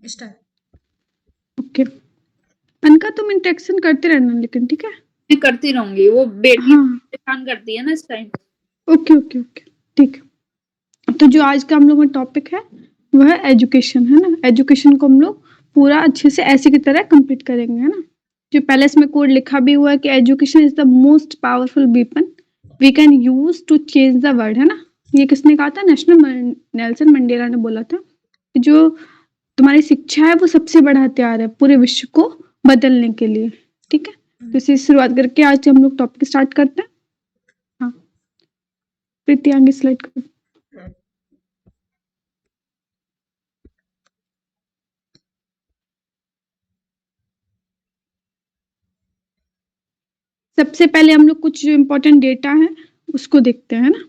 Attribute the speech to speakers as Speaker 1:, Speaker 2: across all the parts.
Speaker 1: Start.
Speaker 2: Okay अनका, तुम interaction करते रहना लेकिन, ठीक है?
Speaker 1: मैं करती रहूंगी, वो बेटी
Speaker 2: हाँ
Speaker 1: परेशान करती है ना इस टाइम।
Speaker 2: ओके ओके ओके ठीक है। तो जो आज का हम लोग का टॉपिक है वो है एजुकेशन, है ना? एजुकेशन को हम लोग पूरा अच्छे से ऐसे की तरह कंप्लीट करेंगे, है ना? जो पहले इसमें कोड लिखा भी हुआ है कि education is the most powerful weapon we can use to change the world, है ना? ये किसने कहा था? नेल्सन मंडेला ने बोला था कि जो तुम्हारी शिक्षा है वो सबसे बड़ा हथियार है पूरे विश्व को बदलने के लिए, ठीक है? तो इसी शुरुआत करके आज हम लोग टॉपिक स्टार्ट करते हैं। हाँ प्रीति आगे स्लाइड कर। सबसे पहले हम लोग कुछ जो इम्पोर्टेंट डेटा है उसको देखते हैं, है ना?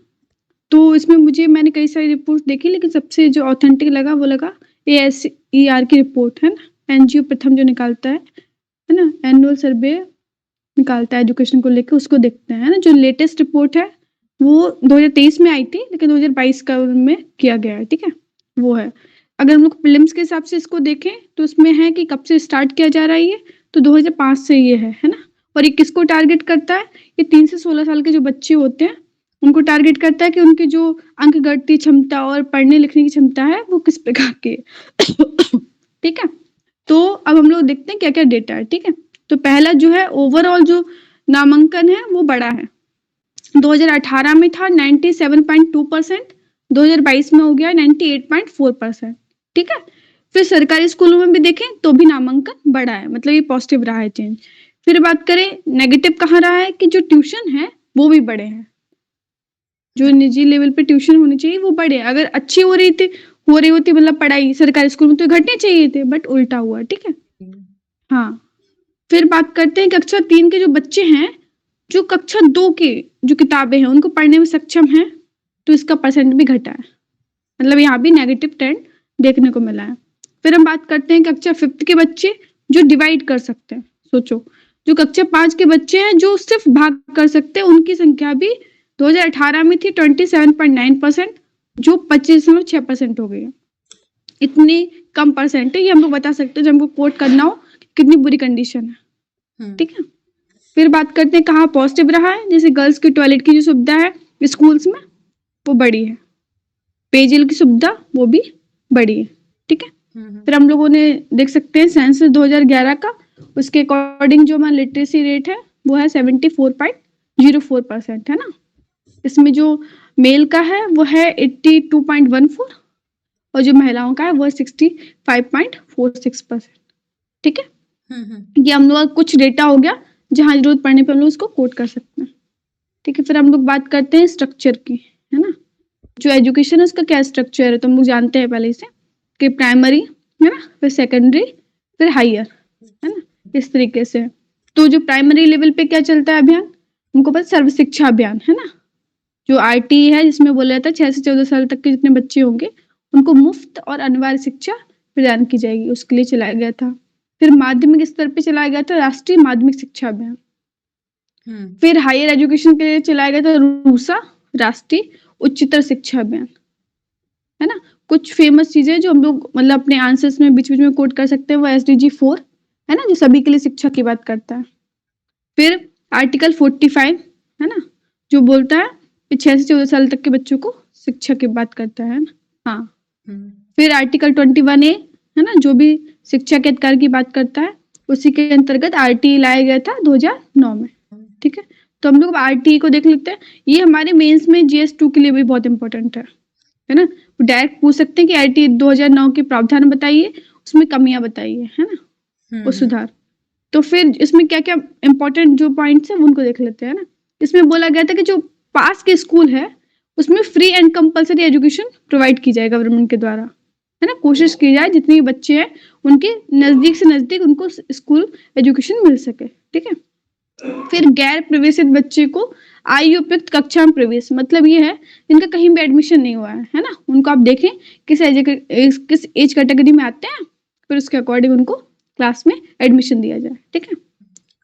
Speaker 2: तो इसमें मैंने कई सारी रिपोर्ट देखी, लेकिन सबसे जो ऑथेंटिक लगा वो लगा ASER की रिपोर्ट, है ना? एनजीओ प्रथम जो निकालता है ना, एनुअल सर्वे निकालता है एजुकेशन को लेकर, उसको देखते हैं, है ना? जो लेटेस्ट रिपोर्ट है वो 2023 में आई थी, लेकिन 2022 का में किया गया है, ठीक है? वो है। अगर हम लोग प्रीलिम्स के हिसाब से इसको देखें तो उसमें है कि कब से स्टार्ट किया जा रहा है ये, तो 2005 से ये है ना? और ये किसको टारगेट करता है? ये 3 से 16 साल के जो बच्चे होते हैं उनको टारगेट करता है कि उनकी जो अंक गणती क्षमता और पढ़ने लिखने की क्षमता है वो किस प्रकार की है। ठीक है? तो अब हम लोग देखते हैं क्या क्या डेटा है, ठीक है? तो पहला जो है ओवरऑल जो नामांकन है वो बड़ा है। 2018 में था 97.2%, 2022 में हो गया 98.4%, ठीक है? फिर सरकारी स्कूलों में भी देखें तो भी नामांकन बढ़ा है, मतलब ये पॉजिटिव रहा है चेंज। फिर बात करें नेगेटिव कहाँ रहा है कि जो ट्यूशन है वो भी बढ़े हैं, जो निजी लेवल पे ट्यूशन होनी चाहिए वो बढ़े। अगर अच्छी हो रही होती मतलब पढ़ाई सरकारी स्कूल में तो घटने चाहिए थे, बट उल्टा हुआ, ठीक है? हाँ फिर बात करते हैं कक्षा 3 के जो बच्चे हैं जो कक्षा 2 की जो किताबें हैं उनको पढ़ने में सक्षम हैं, तो इसका परसेंट भी घटा है, मतलब यहाँ भी नेगेटिव ट्रेंड देखने को मिला है। फिर हम बात करते हैं कक्षा 5 के बच्चे जो डिवाइड कर सकते हैं। सोचो, जो कक्षा 5 के बच्चे हैं जो सिर्फ भाग कर सकते हैं उनकी संख्या भी 2018 में थी 27.9%, जो 25.6% हो गई है। इतनी कम परसेंट है, ये हम लोग बता सकते हैं जब हमको कोट करना हो कितनी बुरी कंडीशन है, ठीक है? फिर बात करते हैं कहाँ पॉजिटिव रहा है, जैसे गर्ल्स की टॉयलेट की जो सुविधा है स्कूल्स में वो बड़ी है, पेयजल की सुविधा वो भी बड़ी है, ठीक है? फिर हम लोगों ने देख सकते हैं सेंसस 2011 का, उसके अकॉर्डिंग जो हमारा लिटरेसी रेट है वो है 74.04%, है ना? इसमें जो मेल का है वो है 82.14 और जो महिलाओं का है वो 65.46%, ठीक है? ये हम लोग कुछ डेटा हो गया जहां जरूरत पड़ने पर हम लोग इसको कोट कर सकते हैं, ठीक है? फिर हम लोग बात करते हैं स्ट्रक्चर की, है ना? जो एजुकेशन है उसका क्या स्ट्रक्चर है तो हम लोग जानते हैं पहले से कि प्राइमरी, है ना, फिर सेकेंडरी, फिर हायर, है ना? इस तरीके से। तो जो प्राइमरी लेवल पे क्या चलता है अभियान, हमको पता सर्व शिक्षा अभियान, है ना? जो RT है जिसमें बोला जाता है 6 से 14 साल तक के जितने बच्चे होंगे उनको मुफ्त और अनिवार्य शिक्षा प्रदान की जाएगी, उसके लिए चलाया गया था। फिर माध्यमिक स्तर पे चलाया गया था राष्ट्रीय माध्यमिक शिक्षा अभियान। फिर हायर एजुकेशन के लिए चलाया गया था रूसा, राष्ट्रीय उच्चतर शिक्षा अभियान, है ना? कुछ फेमस चीजें जो हम लोग मतलब अपने आंसर्स में बीच बीच में कोट कर सकते हैं वो SDG 4 है ना, जो सभी के लिए शिक्षा की बात करता है। फिर आर्टिकल 45 है ना, जो बोलता है कि 6 से 14 साल तक के बच्चों को शिक्षा की बात करता है ना? हाँ। फिर आर्टिकल 21A है ना, जो भी शिक्षा के अधिकार की बात करता है, उसी के अंतर्गत RT लाया गया था 2009 में, ठीक है? तो हम लोग RT को देख लेते हैं, ये हमारे मेंस में GS2 के लिए भी बहुत इंपॉर्टेंट है ना? डायरेक्ट पूछ सकते हैं कि RT 2009 के प्रावधान बताइए, उसमें कमियां बताइए, है ना, और सुधार। तो फिर इसमें क्या क्या इंपॉर्टेंट जो पॉइंट्स है उनको देख लेते हैं ना। इसमें बोला गया था कि जो पास के स्कूल है उसमें free and compulsory education provide की जाए गवर्नमेंट के द्वारा, है ना? कोशिश की जाए जितने भी बच्चे हैं उनके नजदीक से नजदीक उनको स्कूल एजुकेशन मिल सके, ठीक है? फिर गैर प्रवेशित बच्चे को आयु उपयुक्त कक्षा में प्रवेश, मतलब ये है जिनका कहीं भी एडमिशन नहीं हुआ है ना, उनको आप देखें किस एज कैटेगरी में आते हैं, फिर उसके अकॉर्डिंग उनको क्लास में एडमिशन दिया जाए, ठीक है?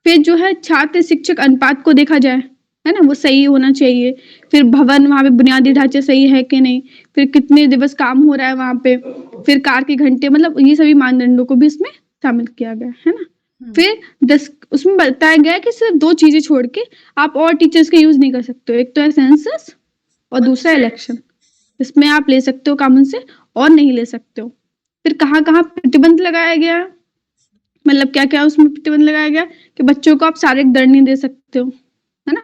Speaker 2: फिर जो है छात्र शिक्षक अनुपात को देखा जाए, है ना, वो सही होना चाहिए। फिर भवन वहाँ पे बुनियादी ढांचे सही है कि नहीं, फिर कितने दिवस काम हो रहा है वहाँ पे, फिर कार के घंटे, मतलब ये सभी मानदंडों को भी इसमें शामिल किया गया है ना। फिर 10 उसमें बताया गया है कि सिर्फ 2 चीज़ें छोड़ के आप और टीचर्स का यूज़ नहीं कर सकते हो। एक तो है सेंसस और दूसरा इलेक्शन। इसमें आप ले सकते हो कॉमन से और नहीं ले सकते हो। फिर कहाँ-कहाँ प्रतिबंध लगाया गया है, मतलब क्या-क्या उसमें प्रतिबंध लगाया गया कि बच्चों को आप शारीरिक दंड नहीं दे सकते हो, है ना?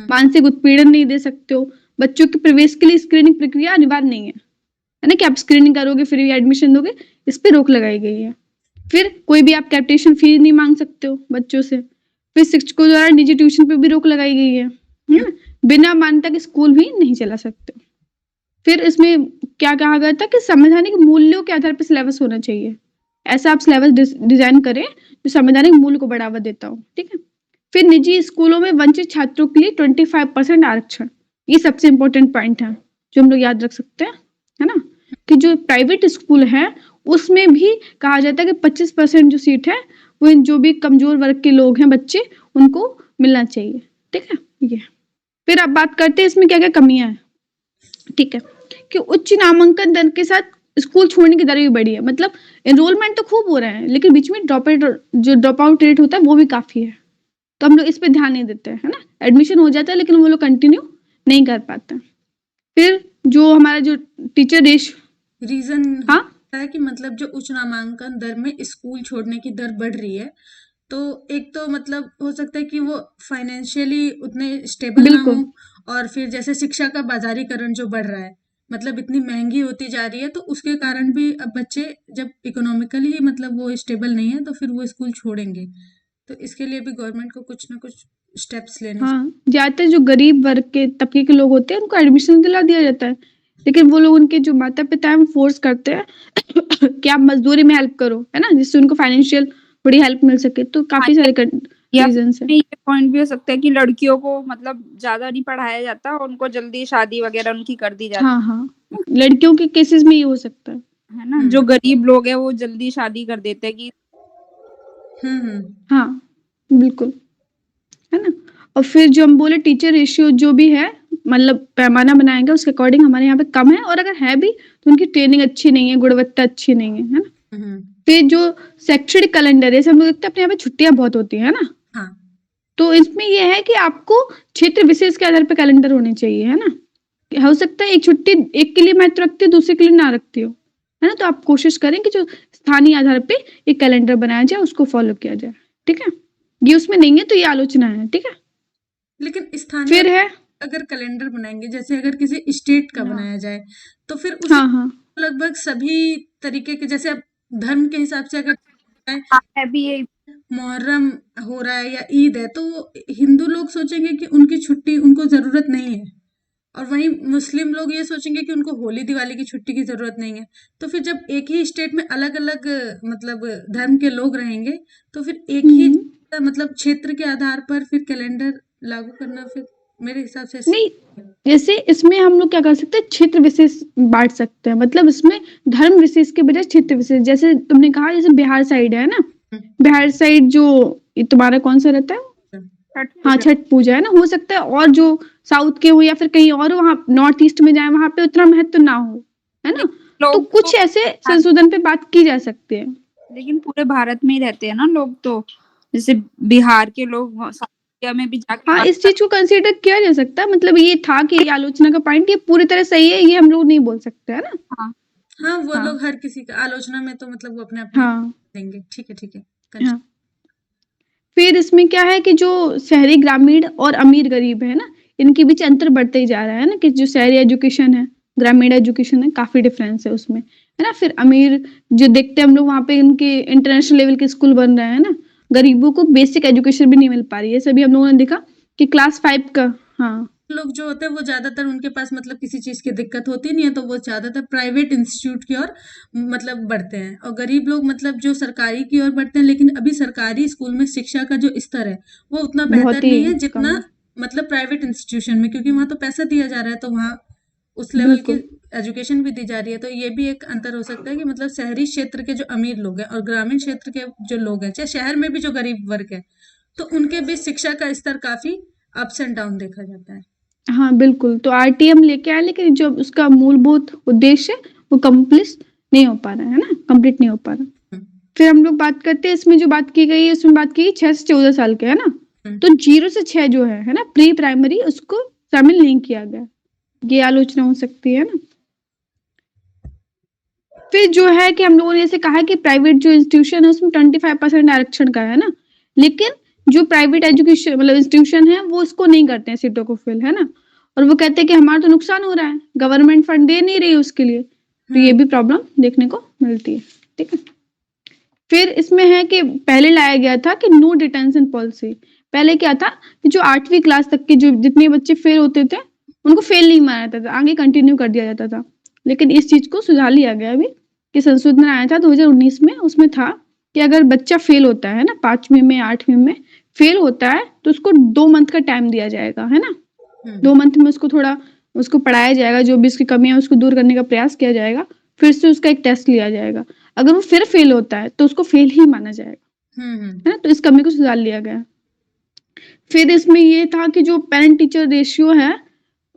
Speaker 2: मानसिक उत्पीड़न नहीं दे सकते हो। बच्चों के प्रवेश के लिए स्क्रीनिंग प्रक्रिया अनिवार्य नहीं है ना? कि आप स्क्रीनिंग करोगे फिर ही एडमिशन दोगे, इस पे रोक लगाई गई है। फिर कोई भी आप कैपिटेशन फी नहीं माँग सकते हो बच्चों से। फिर शिक्षकों द्वारा निजी ट्यूशन पे भी रोक लगाई गई है ना? बिना मान्यता के स्कूल भी नहीं चला सकते। फिर इसमें क्या कहा गया था कि संवैधानिक मूल्यों के आधार पर सिलेबस होना चाहिए। ऐसा आप सिलेबस डिज़ाइन करें जो संवैधानिक मूल्य को बढ़ावा देता हो, ठीक है? फिर निजी स्कूलों में वंचित छात्रों के लिए 25% आरक्षण, ये सबसे इम्पोर्टेंट पॉइंट है, जो हम लोग याद रख सकते हैं, है ना? कि जो प्राइवेट स्कूल है, उसमें भी कहा जाता है कि 25% जो सीट है, वो जो भी कमज़ोर वर्ग के लोग हैं, बच्चे, उनको मिलना चाहिए, ठीक है? ये। फिर अब बात करते हैं इसमें क्या-क्या कमियाँ हैं, ठीक है? कि उच्च नामांकन दर के साथ स्कूल छोड़ने की दर भी बढ़ी है। मतलब एनरोलमेंट तो खूब हो रहे हैं, लेकिन बीच में ड्रॉप आउट रेट होता है, वो भी काफ़ी है। तो हम लोग इस पे ध्यान नहीं देते हैं, है ना? एडमिशन हो जाता है, लेकिन वो लोग कंटिन्यू नहीं कर पाते हैं। फिर जो हमारा जो टीचर
Speaker 3: रीज़न
Speaker 2: हाँ?
Speaker 3: होता है कि मतलब जो उच्च नामांकन दर में स्कूल छोड़ने की दर बढ़ रही है, तो एक तो मतलब हो सकता है कि वो फाइनेंशियली उतने स्टेबल ना
Speaker 2: बिल्कुल।
Speaker 3: हो, और फिर जैसे शिक्षा का बाज़ारीकरण जो बढ़ रहा है, मतलब इतनी महँगी होती जा रही है, तो उसके कारण भी अब बच्चे जब इकोनॉमिकली ही मतलब वो स्टेबल नहीं है, तो फिर वो स्कूल छोड़ेंगे। तो इसके लिए भी गवर्नमेंट को कुछ ना कुछ स्टेप्स लेने चाहिए।
Speaker 2: हाँ, ज़्यादातर जो गरीब वर्ग के तबके के लोग होते हैं, उनको एडमिशन दिला दिया जाता है। लेकिन वो लोग, उनके जो माता-पिता हैं, वो फ़ोर्स करते हैं कि आप मज़दूरी में हेल्प करो, है ना? जिससे उनको फाइनेंशियल थोड़ी हेल्प मिल सके। तो
Speaker 1: हाँ,
Speaker 2: काफ़ी सारे
Speaker 1: या
Speaker 2: रीज़न्स हैं।
Speaker 1: ये पॉइंट भी हो सकता है कि लड़कियों को मतलब ज़्यादा नहीं पढ़ाया जाता और उनको जल्दी शादी वगैरह उनकी कर दी जाती
Speaker 2: हाँ, हाँ। लड़कियों के केसेस में ये हो सकता
Speaker 1: है ना? जो गरीब लोग हैं, वो जल्दी शादी कर देते हैं कि
Speaker 2: हाँ, बिल्कुल, है ना? और फिर जो हम बोले टीचर रेशियो जो भी है, मतलब पैमाना बनाया गया, उसके अकॉर्डिंग हमारे यहाँ पे कम है, और अगर है भी, तो उनकी ट्रेनिंग अच्छी नहीं है, गुणवत्ता अच्छी नहीं है ना? फिर जो शैक्षणिक कैलेंडर है, जैसे हम लोग देखते हैं अपने यहाँ पे छुट्टियाँ बहुत होती हैं, है ना?
Speaker 3: हाँ।
Speaker 2: तो इसमें ये है कि आपको क्षेत्र विशेष के आधार पे कैलेंडर होने चाहिए, है ना? हो सकता है एक छुट्टी एक के लिए महत्व रखती हो, दूसरे के लिए ना रखती हो, है ना? तो आप कोशिश करें कि जो स्थानीय आधार पे एक कैलेंडर बनाया जाए, उसको फ़ॉलो किया जाए, ठीक है? ये उसमें नहीं है, तो ये आलोचना है, ठीक है?
Speaker 3: लेकिन स्थानीय
Speaker 2: फिर है
Speaker 3: अगर कैलेंडर बनाएंगे, जैसे अगर किसी स्टेट का
Speaker 2: हाँ।
Speaker 3: बनाया जाए, तो फिर उसी
Speaker 2: हाँ, हाँ।
Speaker 3: लगभग सभी तरीके के, जैसे अब धर्म के हिसाब से अगर
Speaker 1: है भी ये
Speaker 3: मुहर्रम हो रहा है या ईद है, तो हिंदू लोग सोचेंगे कि उनकी छुट्टी उनको जरूरत नहीं है, और वहीं मुस्लिम लोग ये सोचेंगे कि उनको होली दिवाली की छुट्टी की जरूरत नहीं है। तो फिर जब एक ही स्टेट में अलग अलग मतलब धर्म के लोग रहेंगे, तो फिर एक ही मतलब क्षेत्र के आधार पर फिर कैलेंडर लागू करना फिर मेरे हिसाब से
Speaker 2: नहीं, जैसे इसमें हम लोग क्या कर सकते हैं, क्षेत्र विशेष बाँट सकते हैं। मतलब इसमें धर्म विशेष के बजाय क्षेत्र विशेष, जैसे तुमने कहा, जैसे बिहार साइड है ना? बिहार साइड जो ये तुम्हारा कौन-सा रहता है? हाँ, छठ पूजा है ना? हो सकता है और जो साउथ के हो या फिर कहीं और हो, वहाँ नॉर्थ ईस्ट में जाएँ, वहाँ पे उतना महत्व ना हो, है ना? तो
Speaker 1: लोग
Speaker 2: कुछ ऐसे संशोधन पे बात की जा सकती है।
Speaker 1: लेकिन पूरे भारत में ही रहते हैं ना लोग, तो जैसे बिहार के लोग साउथ इंडिया में भी जाके
Speaker 2: हाँ,
Speaker 1: बात
Speaker 2: इस चीज़ को कंसिडर किया जा सकता है। मतलब ये था कि ये आलोचना का पॉइंट ये पूरी तरह सही है, ये हम लोग नहीं बोल सकते, है ना?
Speaker 1: हाँ,
Speaker 3: हाँ, वो
Speaker 2: हाँ।
Speaker 3: लोग हर किसी का आलोचना में तो मतलब वो अपने-अपने
Speaker 2: हाँ,
Speaker 3: देंगे। ठीक है, ठीक है।
Speaker 2: हाँ। फिर इसमें क्या है कि जो शहरी ग्रामीण और अमीर-गरीब है ना, इनके बीच अंतर बढ़ते ही जा रहा है ना, कि जो शहरी एजुकेशन है, ग्रामीण एजुकेशन है, काफ़ी डिफरेंस है उसमें, है ना? फिर अमीर जो देखते हैं हम लोग, वहाँ पे इनके इंटरनेशनल लेवल के स्कूल बन रहे हैं ना, गरीबों को बेसिक एजुकेशन भी नहीं मिल पा रही है। सभी हम लोगों ने देखा कि क्लास 5 का हाँ,
Speaker 3: लोग जो होते हैं वो ज़्यादातर उनके पास मतलब किसी चीज़ की दिक्कत होती नहीं है, तो वो ज़्यादातर प्राइवेट इंस्टीट्यूट की ओर मतलब बढ़ते हैं, और गरीब लोग मतलब जो सरकारी की ओर बढ़ते हैं, लेकिन अभी सरकारी स्कूल में शिक्षा का जो स्तर है वो उतना बेहतर
Speaker 2: बहुत ही
Speaker 3: नहीं है
Speaker 2: कम
Speaker 3: जितना
Speaker 2: है।
Speaker 3: मतलब प्राइवेट इंस्टीट्यूशन में, क्योंकि वहाँ तो पैसा दिया जा रहा है, तो वहाँ उस लेवल की
Speaker 2: बिल्कुल।
Speaker 3: एजुकेशन भी दी जा रही है। तो ये भी एक अंतर हो सकता है कि मतलब शहरी क्षेत्र के जो अमीर लोग हैं और ग्रामीण क्षेत्र के जो लोग हैं, चाहे शहर में भी जो गरीब वर्ग है, तो उनके बीच शिक्षा का स्तर काफ़ी अप्स एंड डाउन देखा जाता है।
Speaker 2: हाँ, बिल्कुल। तो आरटीएम लेके आए, लेकिन जो उसका मूलभूत उद्देश्य है, वो कंप्लीट नहीं हो पा रहा है ना? कंप्लीट नहीं हो पा रहा।
Speaker 3: हुँ।
Speaker 2: फिर हम लोग बात करते हैं, इसमें जो बात की गई है, उसमें बात की 6 से 14 साल के, है ना?
Speaker 3: हुँ।
Speaker 2: तो 0 से 6 जो है ना? प्री प्राइमरी, उसको शामिल नहीं किया गया। ये आलोचना हो सकती है ना? फिर जो है कि हम लोगों ने जैसे कहा कि प्राइवेट जो इंस्टीट्यूशन है, उसमें 25% आरक्षण का है ना? लेकिन जो प्राइवेट एजुकेशन मतलब इंस्टीट्यूशन है, वो उसको नहीं करते हैं सीटों को फिल, है ना? और वो कहते हैं कि हमारा तो नुकसान हो रहा है, गवर्नमेंट फंड दे नहीं रही है उसके लिए। तो ये
Speaker 3: हुँ।
Speaker 2: भी प्रॉब्लम देखने को मिलती है, ठीक है? फिर इसमें है कि पहले लाया गया था कि नो डिटेंशन पॉलिसी। पहले क्या था कि जो 8वीं क्लास तक के जो जितने बच्चे फेल होते थे, उनको फेल नहीं माना जाता था, आगे कंटिन्यू कर दिया जाता था। लेकिन इस चीज़ को सुधार लिया गया अभी, कि संशोधन आया था 2019 में, उसमें था कि अगर बच्चा फेल होता है ना 5वीं में, 8वीं में फेल होता है, तो उसको 2 मंथ का टाइम दिया जाएगा, है ना? 2 मंथ में उसको थोड़ा उसको पढ़ाया जाएगा, जो भी उसकी कमियाँ हैं उसको दूर करने का प्रयास किया जाएगा, फिर से उसका एक टेस्ट लिया जाएगा। अगर वो फिर फेल होता है, तो उसको फेल ही माना जाएगा, है ना? तो इस कमी को सुधार लिया गया। फिर इसमें ये था कि जो पैरेंट टीचर रेशियो है,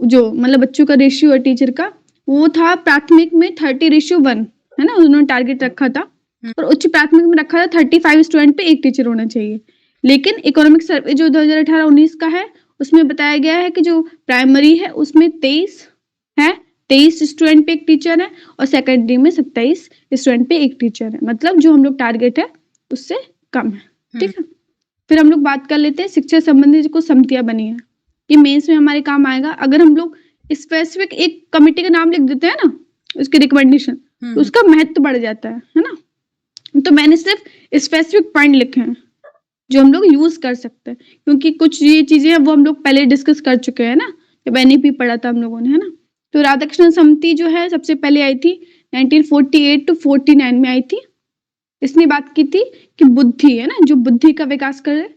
Speaker 2: जो मतलब बच्चों का रेशियो है टीचर का, वो था प्राथमिक में 30:1, है ना? उन्होंने टारगेट रखा था। और उच्च प्राथमिक में रखा था 35 स्टूडेंट पे 1 टीचर होना चाहिए। लेकिन इकोनॉमिक सर्वे जो 2018-19 का है, उसमें बताया गया है कि जो प्राइमरी है उसमें 23 है, 23 स्टूडेंट पे 1 टीचर है, और सेकेंडरी में 27 स्टूडेंट पे 1 टीचर है। मतलब जो हम लोग टारगेट है, उससे कम है, ठीक है? फिर हम लोग बात कर लेते हैं शिक्षा संबंधी जो कुछ समितियाँ बनी हैं, ये मेंस में हमारे काम आएगा। अगर हम लोग स्पेसिफिक एक कमिटी का नाम लिख देते हैं ना, उसकी रिकमेंडेशन, तो उसका महत्व बढ़ जाता है ना? तो मैंने सिर्फ स्पेसिफिक पॉइंट लिखे हैं, जो हम लोग यूज़ कर सकते हैं, क्योंकि कुछ ये चीज़ें हैं वो हम लोग पहले डिस्कस कर चुके हैं ना, जब एनईपी पढ़ा था हम लोगों ने, है ना? तो राधाकृष्णन समिति जो है सबसे पहले आई थी 1948 टू 49 में आई थी। इसने बात की थी कि बुद्धि है ना, जो बुद्धि का विकास करे,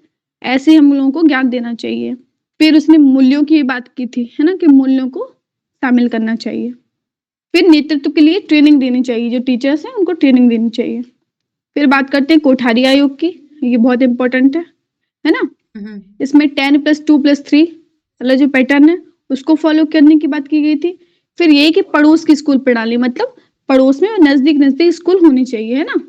Speaker 2: ऐसे हम लोगों को ज्ञान देना चाहिए। फिर उसने मूल्यों की बात की थी, है ना, कि मूल्यों को शामिल करना चाहिए। फिर नेतृत्व के लिए ट्रेनिंग देनी चाहिए, जो टीचर्स हैं उनको ट्रेनिंग देनी चाहिए। फिर बात करते हैं कोठारी आयोग की, ये बहुत इंपॉर्टेंट है ना? इसमें 10+2+3 वाला जो पैटर्न है, उसको फॉलो करने की बात की गई थी। फिर ये कि पड़ोस की स्कूल प्रणाली, मतलब पड़ोस में नज़दीक स्कूल होनी चाहिए, है ना?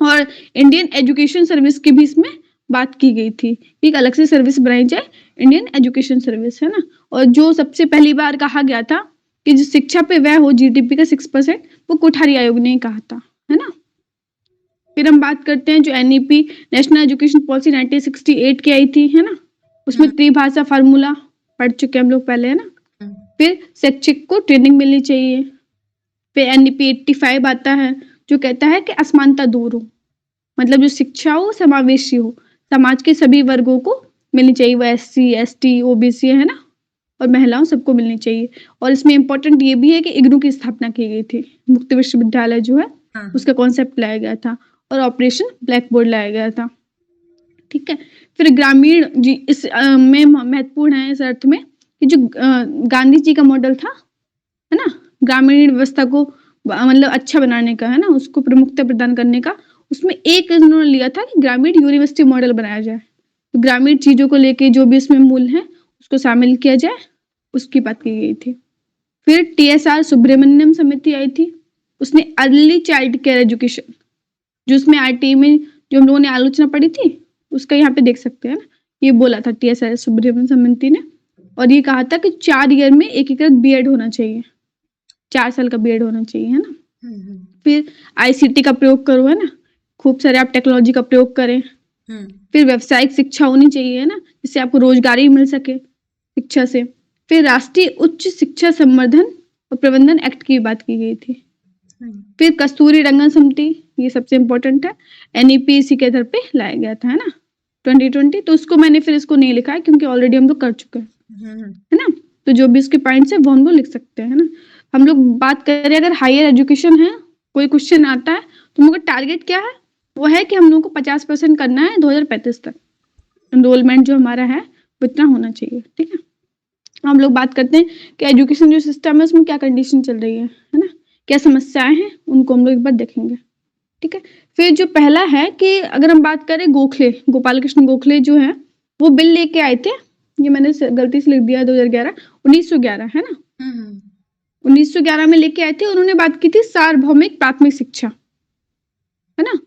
Speaker 2: और इंडियन एजुकेशन सर्विस की भी इसमें बात की गई थी, एक अलग से सर्विस बनाई जाए, इंडियन एजुकेशन सर्विस, है ना? और जो सबसे पहली बार कहा गया था कि जो शिक्षा पे व्यय हो जीडीपी का 6%, वो कोठारी आयोग ने कहा था, है ना? फिर हम बात करते हैं जो एनईपी नेशनल एजुकेशन पॉलिसी 1968 की आई थी, है ना? उसमें त्रिभाषा फार्मूला पढ़ चुके हम लोग पहले, है ना? फिर शैक्षिक को ट्रेनिंग मिलनी चाहिए। फिर एनईपी 85 आता है, जो कहता है कि असमानता दूर हो, मतलब जो शिक्षा हो समावेशी हो, समाज के सभी वर्गों को मिलनी चाहिए, वो एससी, एसटी, ओबीसी, है ना? और महिलाओं सबको मिलनी चाहिए। और इसमें इम्पोर्टेंट ये भी है कि इग्नू की स्थापना की गई थी, मुक्त विश्वविद्यालय जो है उसका कॉन्सेप्ट लाया गया था, और ऑपरेशन ब्लैक बोर्ड लाया गया था, ठीक है? फिर ग्रामीण जी इस में महत्वपूर्ण है इस अर्थ में कि जो गांधी जी का मॉडल था, है ना, ग्रामीण व्यवस्था को मतलब अच्छा बनाने का, है ना, उसको प्रमुखता प्रदान करने का, उसमें एक उन्होंने लिया था कि ग्रामीण यूनिवर्सिटी मॉडल बनाया जाए। तो ग्रामीण चीज़ों को लेके जो भी इसमें मूल है उसको शामिल किया जाए, उसकी बात की गई थी। फिर टीएसआर सुब्रमण्यम समिति आई थी, उसने अर्ली चाइल्ड केयर एजुकेशन, जो उसमें आरटी में जो हम लोगों ने आलोचना पढ़ी थी, उसका यहाँ पे देख सकते हैं ना, ये बोला था टीएसआर सुब्रमण्यम समिति ने, और ये कहा था कि 4 ईयर में एकीकृत बीएड होना चाहिए, 4 साल का बीएड होना चाहिए, है ना? फिर आईसीटी का प्रयोग करो, है ना, खूब सारे आप टेक्नोलॉजी का प्रयोग करें। फिर व्यावसायिक शिक्षा होनी चाहिए, है ना, जिससे आपको रोजगारी मिल सके शिक्षा से। फिर राष्ट्रीय उच्च शिक्षा संवर्धन और प्रबंधन एक्ट की बात की गई थी। फिर कस्तूरी रंगन समिति, ये सबसे इम्पोर्टेंट है, एनईपी इसी के आधार पे लाया गया था, है ना, 2020। तो उसको मैंने फिर इसको नहीं लिखा है क्योंकि ऑलरेडी हम लोग कर चुके हैं, है ना? तो जो भी इसके पॉइंट्स है वो हम लोग लिख सकते हैं, है ना? हम लोग बात करें अगर हायर एजुकेशन है, कोई क्वेश्चन आता है तो हम लोग का टारगेट क्या है, वो है कि हम लोग को 50% करना है 2035 तक, एनरोलमेंट जो हमारा है वो इतना होना चाहिए, ठीक है? हम लोग बात करते हैं कि एजुकेशन जो सिस्टम है उसमें क्या कंडीशन चल रही है ना, क्या समस्याएं हैं, उनको हम लोग एक बार देखेंगे, ठीक है? फिर जो पहला है कि अगर हम बात करें गोपाल कृष्ण गोखले जो है, वो बिल लेके आए थे ये मैंने गलती से लिख दिया 2011, 1911 है ना?
Speaker 3: हम्म
Speaker 2: 1911 में लेके आए थे। उन्होंने बात की थी सार्वभौमिक प्राथमिक शिक्षा, है ना?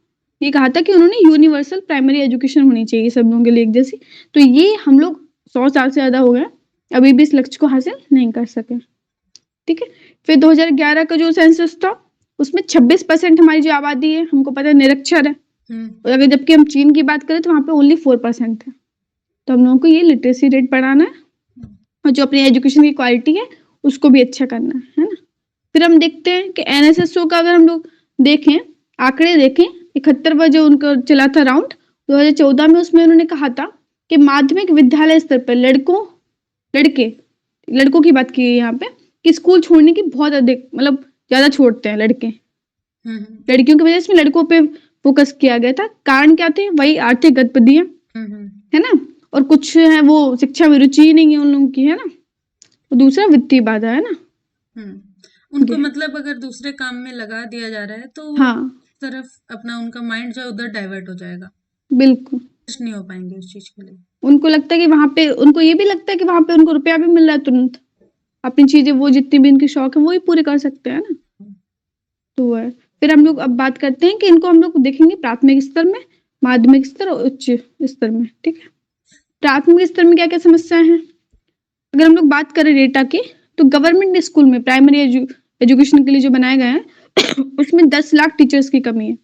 Speaker 2: ये कहा था कि उन्होंने यूनिवर्सल प्राइमरी एजुकेशन होनी चाहिए सब लोगों के लिए एक जैसी। तो ये हम लोग 100 साल से ज़्यादा हो गए, अभी भी इस लक्ष्य को हासिल नहीं कर सके। ठीक है। फिर 2011 का जो सेंसस था उसमें 26% हमारी जो आबादी है हमको पता है निरक्षर है। और अगर जबकि हम चीन की बात करें तो वहाँ पे ओनली 4% है। तो हम लोगों को ये लिटरेसी रेट बढ़ाना है और जो अपनी एजुकेशन की क्वालिटी है उसको भी अच्छा करना है ना? फिर हम देखते हैं कि एनएसएसओ का अगर हम लोग देखें, आंकड़े देखें, 71वां जो उनका चला था राउंड 2014 में, उसमें उन्होंने कहा था कि माध्यमिक विद्यालय स्तर पर लड़कों की बात की है यहाँ पे कि स्कूल छोड़ने की बहुत अधिक मतलब ज़्यादा छोड़ते हैं लड़के। लड़कियों की वजह से लड़कों पे फोकस किया गया था। कारण क्या थे? वही आर्थिक गतिविधियां, है ना? और कुछ है वो शिक्षा में रुचि ही नहीं है उन लोगों की, है ना? और दूसरा वित्तीय बाधा, है ना?
Speaker 3: उनको मतलब अगर दूसरे काम में लगा दिया जा रहा है तो
Speaker 2: हाँ
Speaker 3: तरफ अपना उनका माइंड जो है उधर डाइवर्ट हो जाएगा,
Speaker 2: बिल्कुल।
Speaker 3: कुछ नहीं हो पाएंगे उस चीज के लिए।
Speaker 2: उनको लगता है कि वहां पे उनको ये भी लगता है कि वहां पे उनको रुपया भी मिल रहा है तुरंत, अपनी चीजें वो जितनी भी इनकी शौक है वो ही पूरे कर सकते हैं ना। तो वो है। फिर हम लोग अब बात करते हैं कि इनको हम लोग देखेंगे प्राथमिक स्तर में, माध्यमिक स्तर और उच्च स्तर में। ठीक है। प्राथमिक स्तर में क्या क्या समस्याएं हैं? अगर हम लोग बात करें डेटा की तो गवर्नमेंट स्कूल में प्राइमरी एजुकेशन के लिए जो बनाए गए हैं उसमें 10 लाख टीचर्स की कमी है।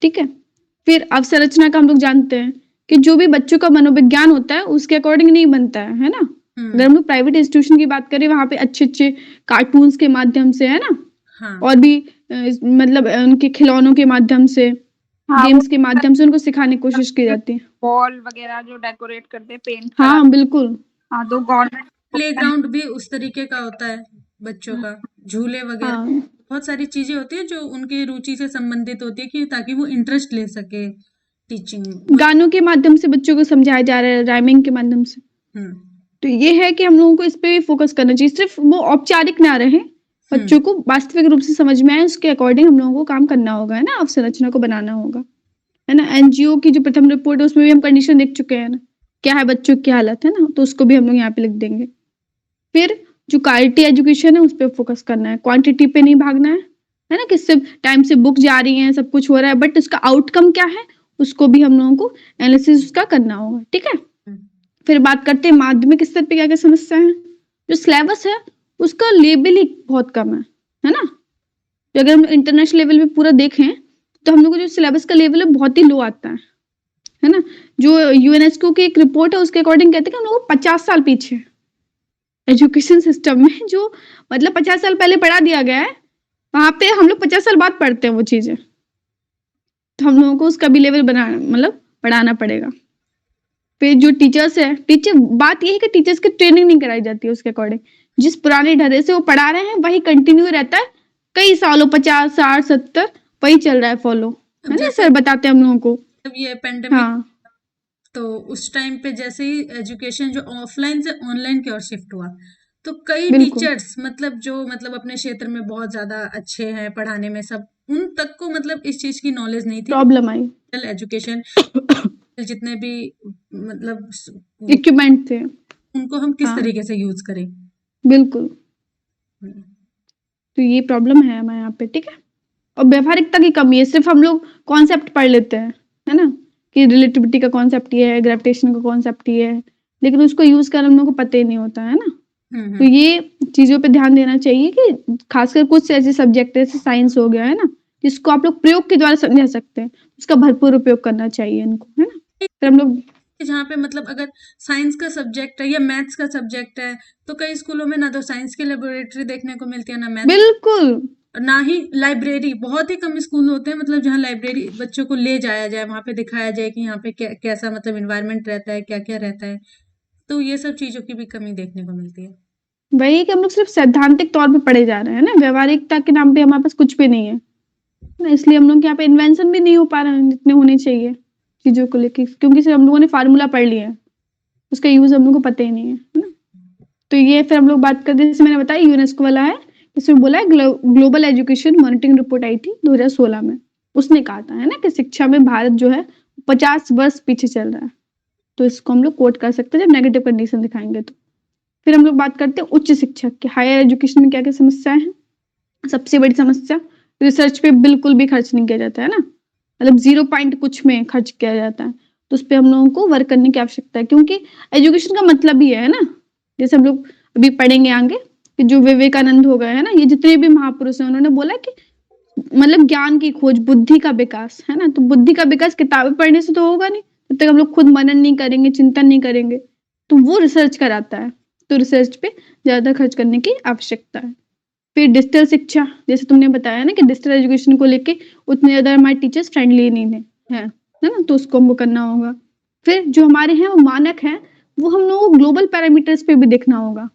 Speaker 2: ठीक है। फिर अवसंरचना का हम लोग जानते हैं कि जो भी बच्चों का मनोविज्ञान होता है उसके अकॉर्डिंग नहीं बनता है ना? अगर हम लोग प्राइवेट इंस्टीट्यूशन की बात करें वहां पे अच्छे अच्छे कार्टून्स के माध्यम से, है ना?
Speaker 3: हाँ
Speaker 2: और भी मतलब उनके खिलौनों के माध्यम से,
Speaker 1: हाँ,
Speaker 2: गेम्स के माध्यम से उनको सिखाने की कोशिश की जाती है।
Speaker 1: बॉल वगैरह जो डेकोरेट करते हैं, पेंट
Speaker 2: हाँ बिल्कुल।
Speaker 1: हाँ, तो गवर्नमेंट
Speaker 3: प्लेग्राउंड भी उस तरीके का होता है बच्चों का, झूले वगैरह
Speaker 2: हाँ
Speaker 3: बहुत सारी चीजें होती है जो उनकी रुचि से संबंधित होती है कि ताकि वो इंटरेस्ट ले सके टीचिंग।
Speaker 2: गानों के माध्यम से बच्चों को समझाया जा रहा है, राइमिंग के माध्यम से। तो ये है कि हम लोगों को इस पे फोकस करना चाहिए, सिर्फ वो औपचारिक ना रहे, बच्चों को वास्तविक रूप से समझ में आए, उसके अकॉर्डिंग हम लोगों को काम करना होगा, है ना? अवसंरचना को बनाना होगा, है ना? एनजीओ की जो प्रथम रिपोर्ट है उसमें भी हम कंडीशन देख चुके हैं ना, क्या है बच्चों की हालत, है ना? तो उसको भी हम लोग यहाँ पे लिख देंगे। फिर जो क्वालिटी एजुकेशन है उस पर फोकस करना है, क्वांटिटी पे नहीं भागना है ना? कि सिर्फ टाइम से बुक जा रही है, सब कुछ हो रहा है, बट उसका आउटकम क्या है उसको भी हम लोगों को एनालिसिस उसका करना होगा। ठीक है। फिर बात करते हैं माध्यमिक स्तर पे क्या क्या समस्या है। जो सिलेबस है उसका लेवल ही बहुत कम है ना? अगर हम इंटरनेशनल लेवल पे पूरा देखें तो हम लोग को जो सिलेबस का लेवल है बहुत ही लो आता है ना? जो यूनेस्को की एक रिपोर्ट है उसके अकॉर्डिंग कहते हैं कि हम लोग 50 साल पीछे एजुकेशन सिस्टम में, जो मतलब 50 साल पहले पढ़ा दिया गया है वहां पे हम लोग 50 साल बाद पढ़ते हैं वो चीजें। तो हम लोगों को उसका भी लेवल बनाना मतलब पढ़ाना पड़ेगा। फिर जो टीचर्स है, बात यही है कि टीचर्स की ट्रेनिंग नहीं कराई जाती है उसके अकॉर्डिंग। जिस पुराने ढर्रे से वो पढ़ा रहे हैं वही कंटिन्यू रहता है कई सालों, 50 60 70 वही चल रहा है फॉलो, है ना? सर बताते हैं हम लोगों को।
Speaker 3: जब ये पेंडेमिक
Speaker 2: हाँ
Speaker 3: तो उस टाइम पे जैसे ही एजुकेशन जो ऑफलाइन से ऑनलाइन की ओर शिफ्ट हुआ तो कई
Speaker 2: बिल्कुल।
Speaker 3: टीचर्स मतलब जो मतलब अपने क्षेत्र में बहुत ज्यादा अच्छे हैं पढ़ाने में, सब उन तक को मतलब इस चीज की नॉलेज नहीं थी।
Speaker 2: प्रॉब्लम आई,
Speaker 3: एजुकेशन जितने भी मतलब
Speaker 2: इक्विपमेंट थे
Speaker 3: उनको हम किस
Speaker 2: हाँ
Speaker 3: तरीके से यूज करें।
Speaker 2: बिल्कुल। तो ये प्रॉब्लम है हमारे यहाँ पे। ठीक है। और व्यवहारिकता की कमी है, सिर्फ हम लोग कॉन्सेप्ट पढ़ लेते हैं, है ना? कि रिलेटिविटी का कॉन्सेप्ट ये है, ग्रेविटेशन का कॉन्सेप्ट ये है, लेकिन उसको यूज करना हम लोग को पता ही नहीं होता है ना? तो ये चीजों पे ध्यान देना चाहिए कि खासकर कुछ ऐसे सब्जेक्ट जैसे साइंस हो गया, है ना, जिसको आप लोग प्रयोग के द्वारा समझा सकते हैं, उसका भरपूर उपयोग करना चाहिए इनको, है ना? फिर हम लोग
Speaker 3: जहाँ पे मतलब अगर साइंस का सब्जेक्ट है या मैथ्स का सब्जेक्ट है तो कई स्कूलों में ना तो साइंस की लेबोरेटरी देखने को मिलती है ना मैथ्स,
Speaker 2: बिल्कुल
Speaker 3: ना ही लाइब्रेरी। बहुत ही कम स्कूल होते हैं मतलब जहाँ लाइब्रेरी बच्चों को ले जाया जाए, वहां पे दिखाया जाए कि यहाँ पे कैसा मतलब इन्वायरमेंट रहता है, क्या क्या रहता है। तो ये सब चीजों की भी कमी देखने को मिलती है।
Speaker 2: वही कि हम लोग सिर्फ सैद्धांतिक तौर पे पढ़े जा रहे हैं ना, व्यवहारिकता के नाम पे हमारे पास कुछ भी नहीं है ना, इसलिए हम लोग यहाँ पे इन्वेंशन भी नहीं हो पा रहे हैं जितने होने चाहिए चीजों को लेके, क्योंकि सिर्फ हम लोगों ने फार्मूला पढ़ लिया है, उसका यूज हम लोग को पता ही नहीं है ना? तो ये फिर हम लोग बात करते हैं, जैसे मैंने बताया यूनेस्को वाला है, इसमें बोला है ग्लोबल एजुकेशन मॉनिटरिंग रिपोर्ट आई थी 2016 में, उसने कहा था, है ना, कि शिक्षा में भारत जो है 50 वर्ष पीछे चल रहा है। तो इसको हम लोग कोट कर सकते हैं जब नेगेटिव कंडीशन दिखाएँगे तो। फिर हम लोग बात करते हैं उच्च शिक्षा की, हायर एजुकेशन में क्या-क्या समस्याएँ हैं? सबसे बड़ी समस्या रिसर्च पे बिल्कुल भी खर्च नहीं किया जाता है ना, मतलब 0 पॉइंट कुछ में खर्च किया जाता है। तो उस पे हम लोगों को वर्क करने की आवश्यकता है क्योंकि एजुकेशन का मतलब ही है ना, जैसे हम लोग अभी पढ़ेंगे आगे कि जो विवेकानंद हो गए है ना, ये जितने भी महापुरुष हैं उन्होंने बोला कि मतलब ज्ञान की खोज, बुद्धि का विकास, है ना? तो बुद्धि का विकास किताबें पढ़ने से तो होगा नहीं, जब तक हम लोग खुद मनन नहीं करेंगे, चिंतन नहीं करेंगे, तो वो रिसर्च कराता है। तो रिसर्च पे ज़्यादा खर्च करने की आवश्यकता है। फिर डिजिटल शिक्षा, जैसे तुमने बताया ना कि डिजिटल एजुकेशन को लेके उतने ज़्यादा हमारे टीचर्स फ्रेंडली नहीं है ना? तो उसको हमको करना होगा। फिर जो हमारे हैं वो मानक हैं, वो हम लोगों को ग्लोबल पैरामीटर्स पे भी देखना होगा।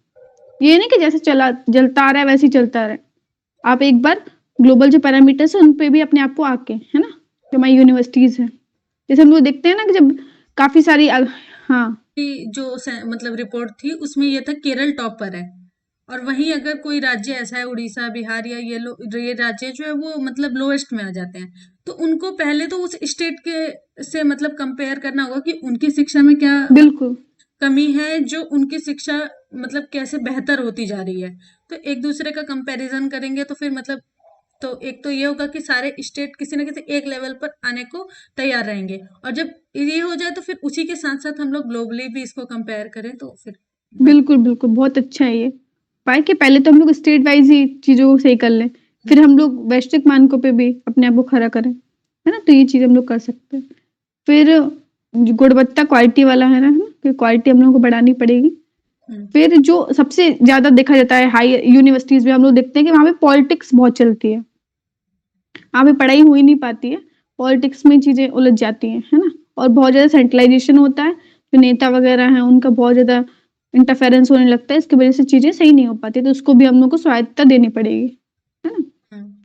Speaker 2: ये नहीं कि जैसे चलता आ रहा है वैसे ही चलता रहे। आप एक बार ग्लोबल जो पैरामीटर्स हैं उन पे भी अपने आप को आके, है ना? जो हमारी यूनिवर्सिटीज़ हैं, जैसे हम लोग देखते हैं ना कि जब काफ़ी सारी हाँ,
Speaker 3: कि जो मतलब रिपोर्ट थी उसमें ये था केरल टॉप पर है, और वहीं अगर कोई राज्य ऐसा है उड़ीसा, बिहार या ये राज्य जो है वो मतलब लोएस्ट में आ जाते हैं, तो उनको पहले तो उस स्टेट के से मतलब कंपेयर करना होगा कि उनकी शिक्षा में क्या
Speaker 2: बिल्कुल।
Speaker 3: कमी है, जो उनकी शिक्षा मतलब कैसे बेहतर होती जा रही है। तो एक दूसरे का कंपैरिजन करेंगे तो फिर मतलब तो एक तो ये होगा कि सारे स्टेट किसी न किसी एक लेवल पर आने को तैयार रहेंगे, और जब ये हो जाए तो फिर उसी के साथ साथ हम लोग ग्लोबली भी इसको कंपेयर करें तो फिर
Speaker 2: बिल्कुल, बिल्कुल, बहुत अच्छा है ये। उपाय कि पहले तो हम लोग स्टेट वाइज़ ही चीज़ों को सही कर लें, फिर हम लोग वैश्विक मानकों पे भी अपने आप को खड़ा करें, है ना? तो ये चीज़ हम लोग कर सकते हैं। फिर जो गुणवत्ता क्वालिटी वाला है ना, कि क्वालिटी हम लोगों को बढ़ानी पड़ेगी। फिर जो सबसे ज़्यादा देखा जाता है हाई यूनिवर्सिटीज़ में हम लोग देखते हैं कि वहाँ पे पॉलिटिक्स बहुत चलती है। वहाँ पे पढ़ाई हो ही नहीं पाती है, पॉलिटिक्स में चीज़ें उलझ जाती हैं, है ना? और बहुत ज़्यादा सेंट्रलाइज़ेशन होता है, जो नेता वगैरह हैं उनका बहुत ज़्यादा इंटरफेरेंस होने लगता है, इसकी वज़ह से चीज़ें सही नहीं हो पाती, तो उसको भी हम लोग को स्वायत्तता देनी पड़ेगी, है ना?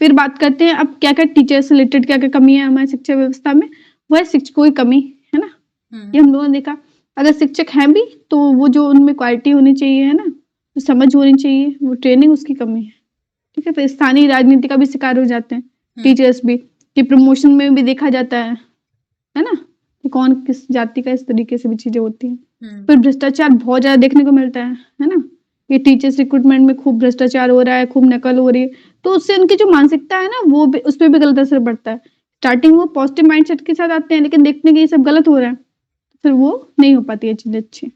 Speaker 2: फिर बात करते हैं अब क्या-क्या टीचर से रिलेटेड क्या-क्या कमी है हमारी शिक्षा व्यवस्था में, वो है शिक्षकों की कमी, है ना? ये हम लोगों ने देखा, अगर शिक्षक हैं भी तो वो जो उनमें क्वालिटी होनी चाहिए, है ना? जो समझ होनी चाहिए, वो ट्रेनिंग उसकी कमी है, ठीक है? फिर स्थानीय राजनीति का भी शिकार हो जाते हैं टीचर्स भी, कि प्रमोशन में भी देखा जाता है ना? कि कौन किस जाति का, इस तरीके से भी चीज़ें होती हैं। फिर भ्रष्टाचार बहुत ज़्यादा देखने को मिलता है ना? ये टीचर्स रिक्रूटमेंट में खूब भ्रष्टाचार हो रहा है, खूब नकल हो रही है, तो उससे उनकी जो मानसिकता है ना वो भी, उस पे भी गलत असर पड़ता है। स्टार्टिंग वो पॉजिटिव माइंडसेट के साथ आते हैं, लेकिन देखते हैं कि ये सब गलत हो रहा है, फिर वो नहीं हो पाती है चीज़ें अच्छी।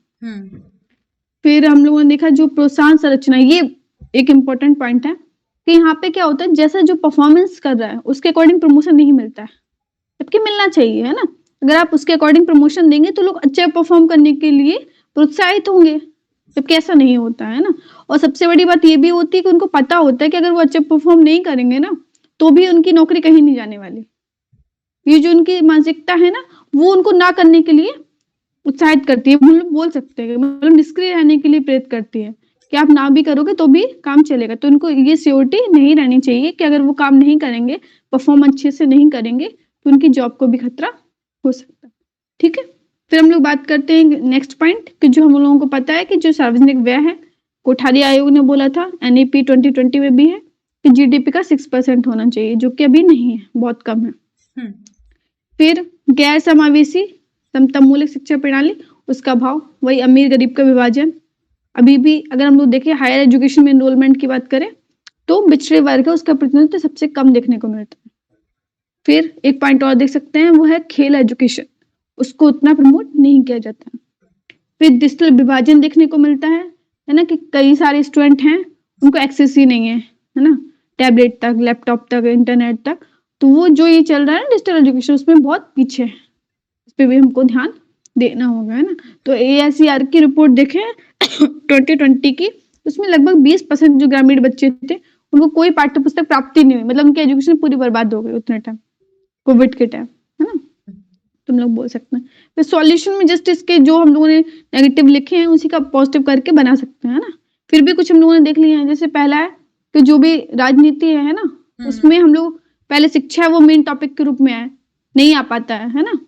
Speaker 2: फिर हम लोगों ने देखा जो प्रोत्साहन संरचना, ये एक इम्पोर्टेंट पॉइंट है कि यहाँ पे क्या होता है, जैसा जो परफॉर्मेंस कर रहा है उसके अकॉर्डिंग प्रमोशन नहीं मिलता है, जबकि मिलना चाहिए, है ना? अगर आप उसके अकॉर्डिंग प्रमोशन देंगे तो लोग अच्छा परफॉर्म करने के लिए प्रोत्साहित होंगे, जबकि ऐसा नहीं होता है ना? और सबसे बड़ी बात ये भी होती है कि उनको पता होता है कि अगर वो अच्छा परफॉर्म नहीं करेंगे ना, तो भी उनकी नौकरी कहीं नहीं जाने वाली। ये जो उनकी मानसिकता है ना, वो उनको ना करने के लिए उत्साहित करती है, मतलब बोल सकते हैं, मतलब निष्क्रिय रहने के लिए प्रेरित करती है कि आप ना भी करोगे तो भी काम चलेगा। तो उनको ये श्योरिटी नहीं रहनी चाहिए कि अगर वो काम नहीं करेंगे, परफॉर्म अच्छे से नहीं करेंगे, तो उनकी जॉब को भी खतरा हो सकता है, ठीक है? फिर हम लोग बात करते हैं नेक्स्ट पॉइंट कि जो हम लोगों को पता है कि जो सार्वजनिक व्यय है, कोठारी आयोग ने बोला था, एनईपी 2020 में भी है कि जीडीपी का 6% होना चाहिए, जो कि अभी नहीं है, बहुत कम है। फिर गैर समावेशी समतामूलक शिक्षा प्रणाली, उसका भाव, वही अमीर गरीब का विभाजन। अभी भी अगर हम लोग देखें हायर एजुकेशन में एनरोलमेंट की बात करें तो पिछड़े वर्ग है उसका प्रतिनिधित्व सबसे कम देखने को मिलता है। फिर एक पॉइंट और देख सकते हैं, वो है खेल एजुकेशन, उसको उतना प्रमोट नहीं किया जाता। फिर डिजिटल विभाजन देखने को मिलता है ना, कि कई सारे स्टूडेंट हैं उनको एक्सेस ही नहीं है ना, टैबलेट तक, लैपटॉप तक, इंटरनेट तक, तो वो जो ये चल रहा है डिजिटल एजुकेशन उसमें बहुत पीछे है, इस पे भी हमको ध्यान देना होगा, है ना? तो AICR की रिपोर्ट देखें 2020 की, उसमें लगभग 20% जो ग्रामीण बच्चे थे उनको कोई पाठ्य पुस्तक प्राप्ति नहीं हुई, मतलब उनकी एजुकेशन पूरी बर्बाद हो गई उतने टाइम, कोविड के टाइम, है ना? तुम लोग बोल सकते हैं। फिर सॉल्यूशन में जस्ट इसके जो हम लोगों ने नेगेटिव लिखे हैं उसी का पॉजिटिव करके बना सकते हैं, है ना? फिर भी कुछ हम लोगों ने देख लिए हैं, जैसे पहला है कि जो भी राजनीति है ना, उसमें हम लोग पहले शिक्षा वो मेन टॉपिक के रूप में आए, नहीं आ पाता है ना?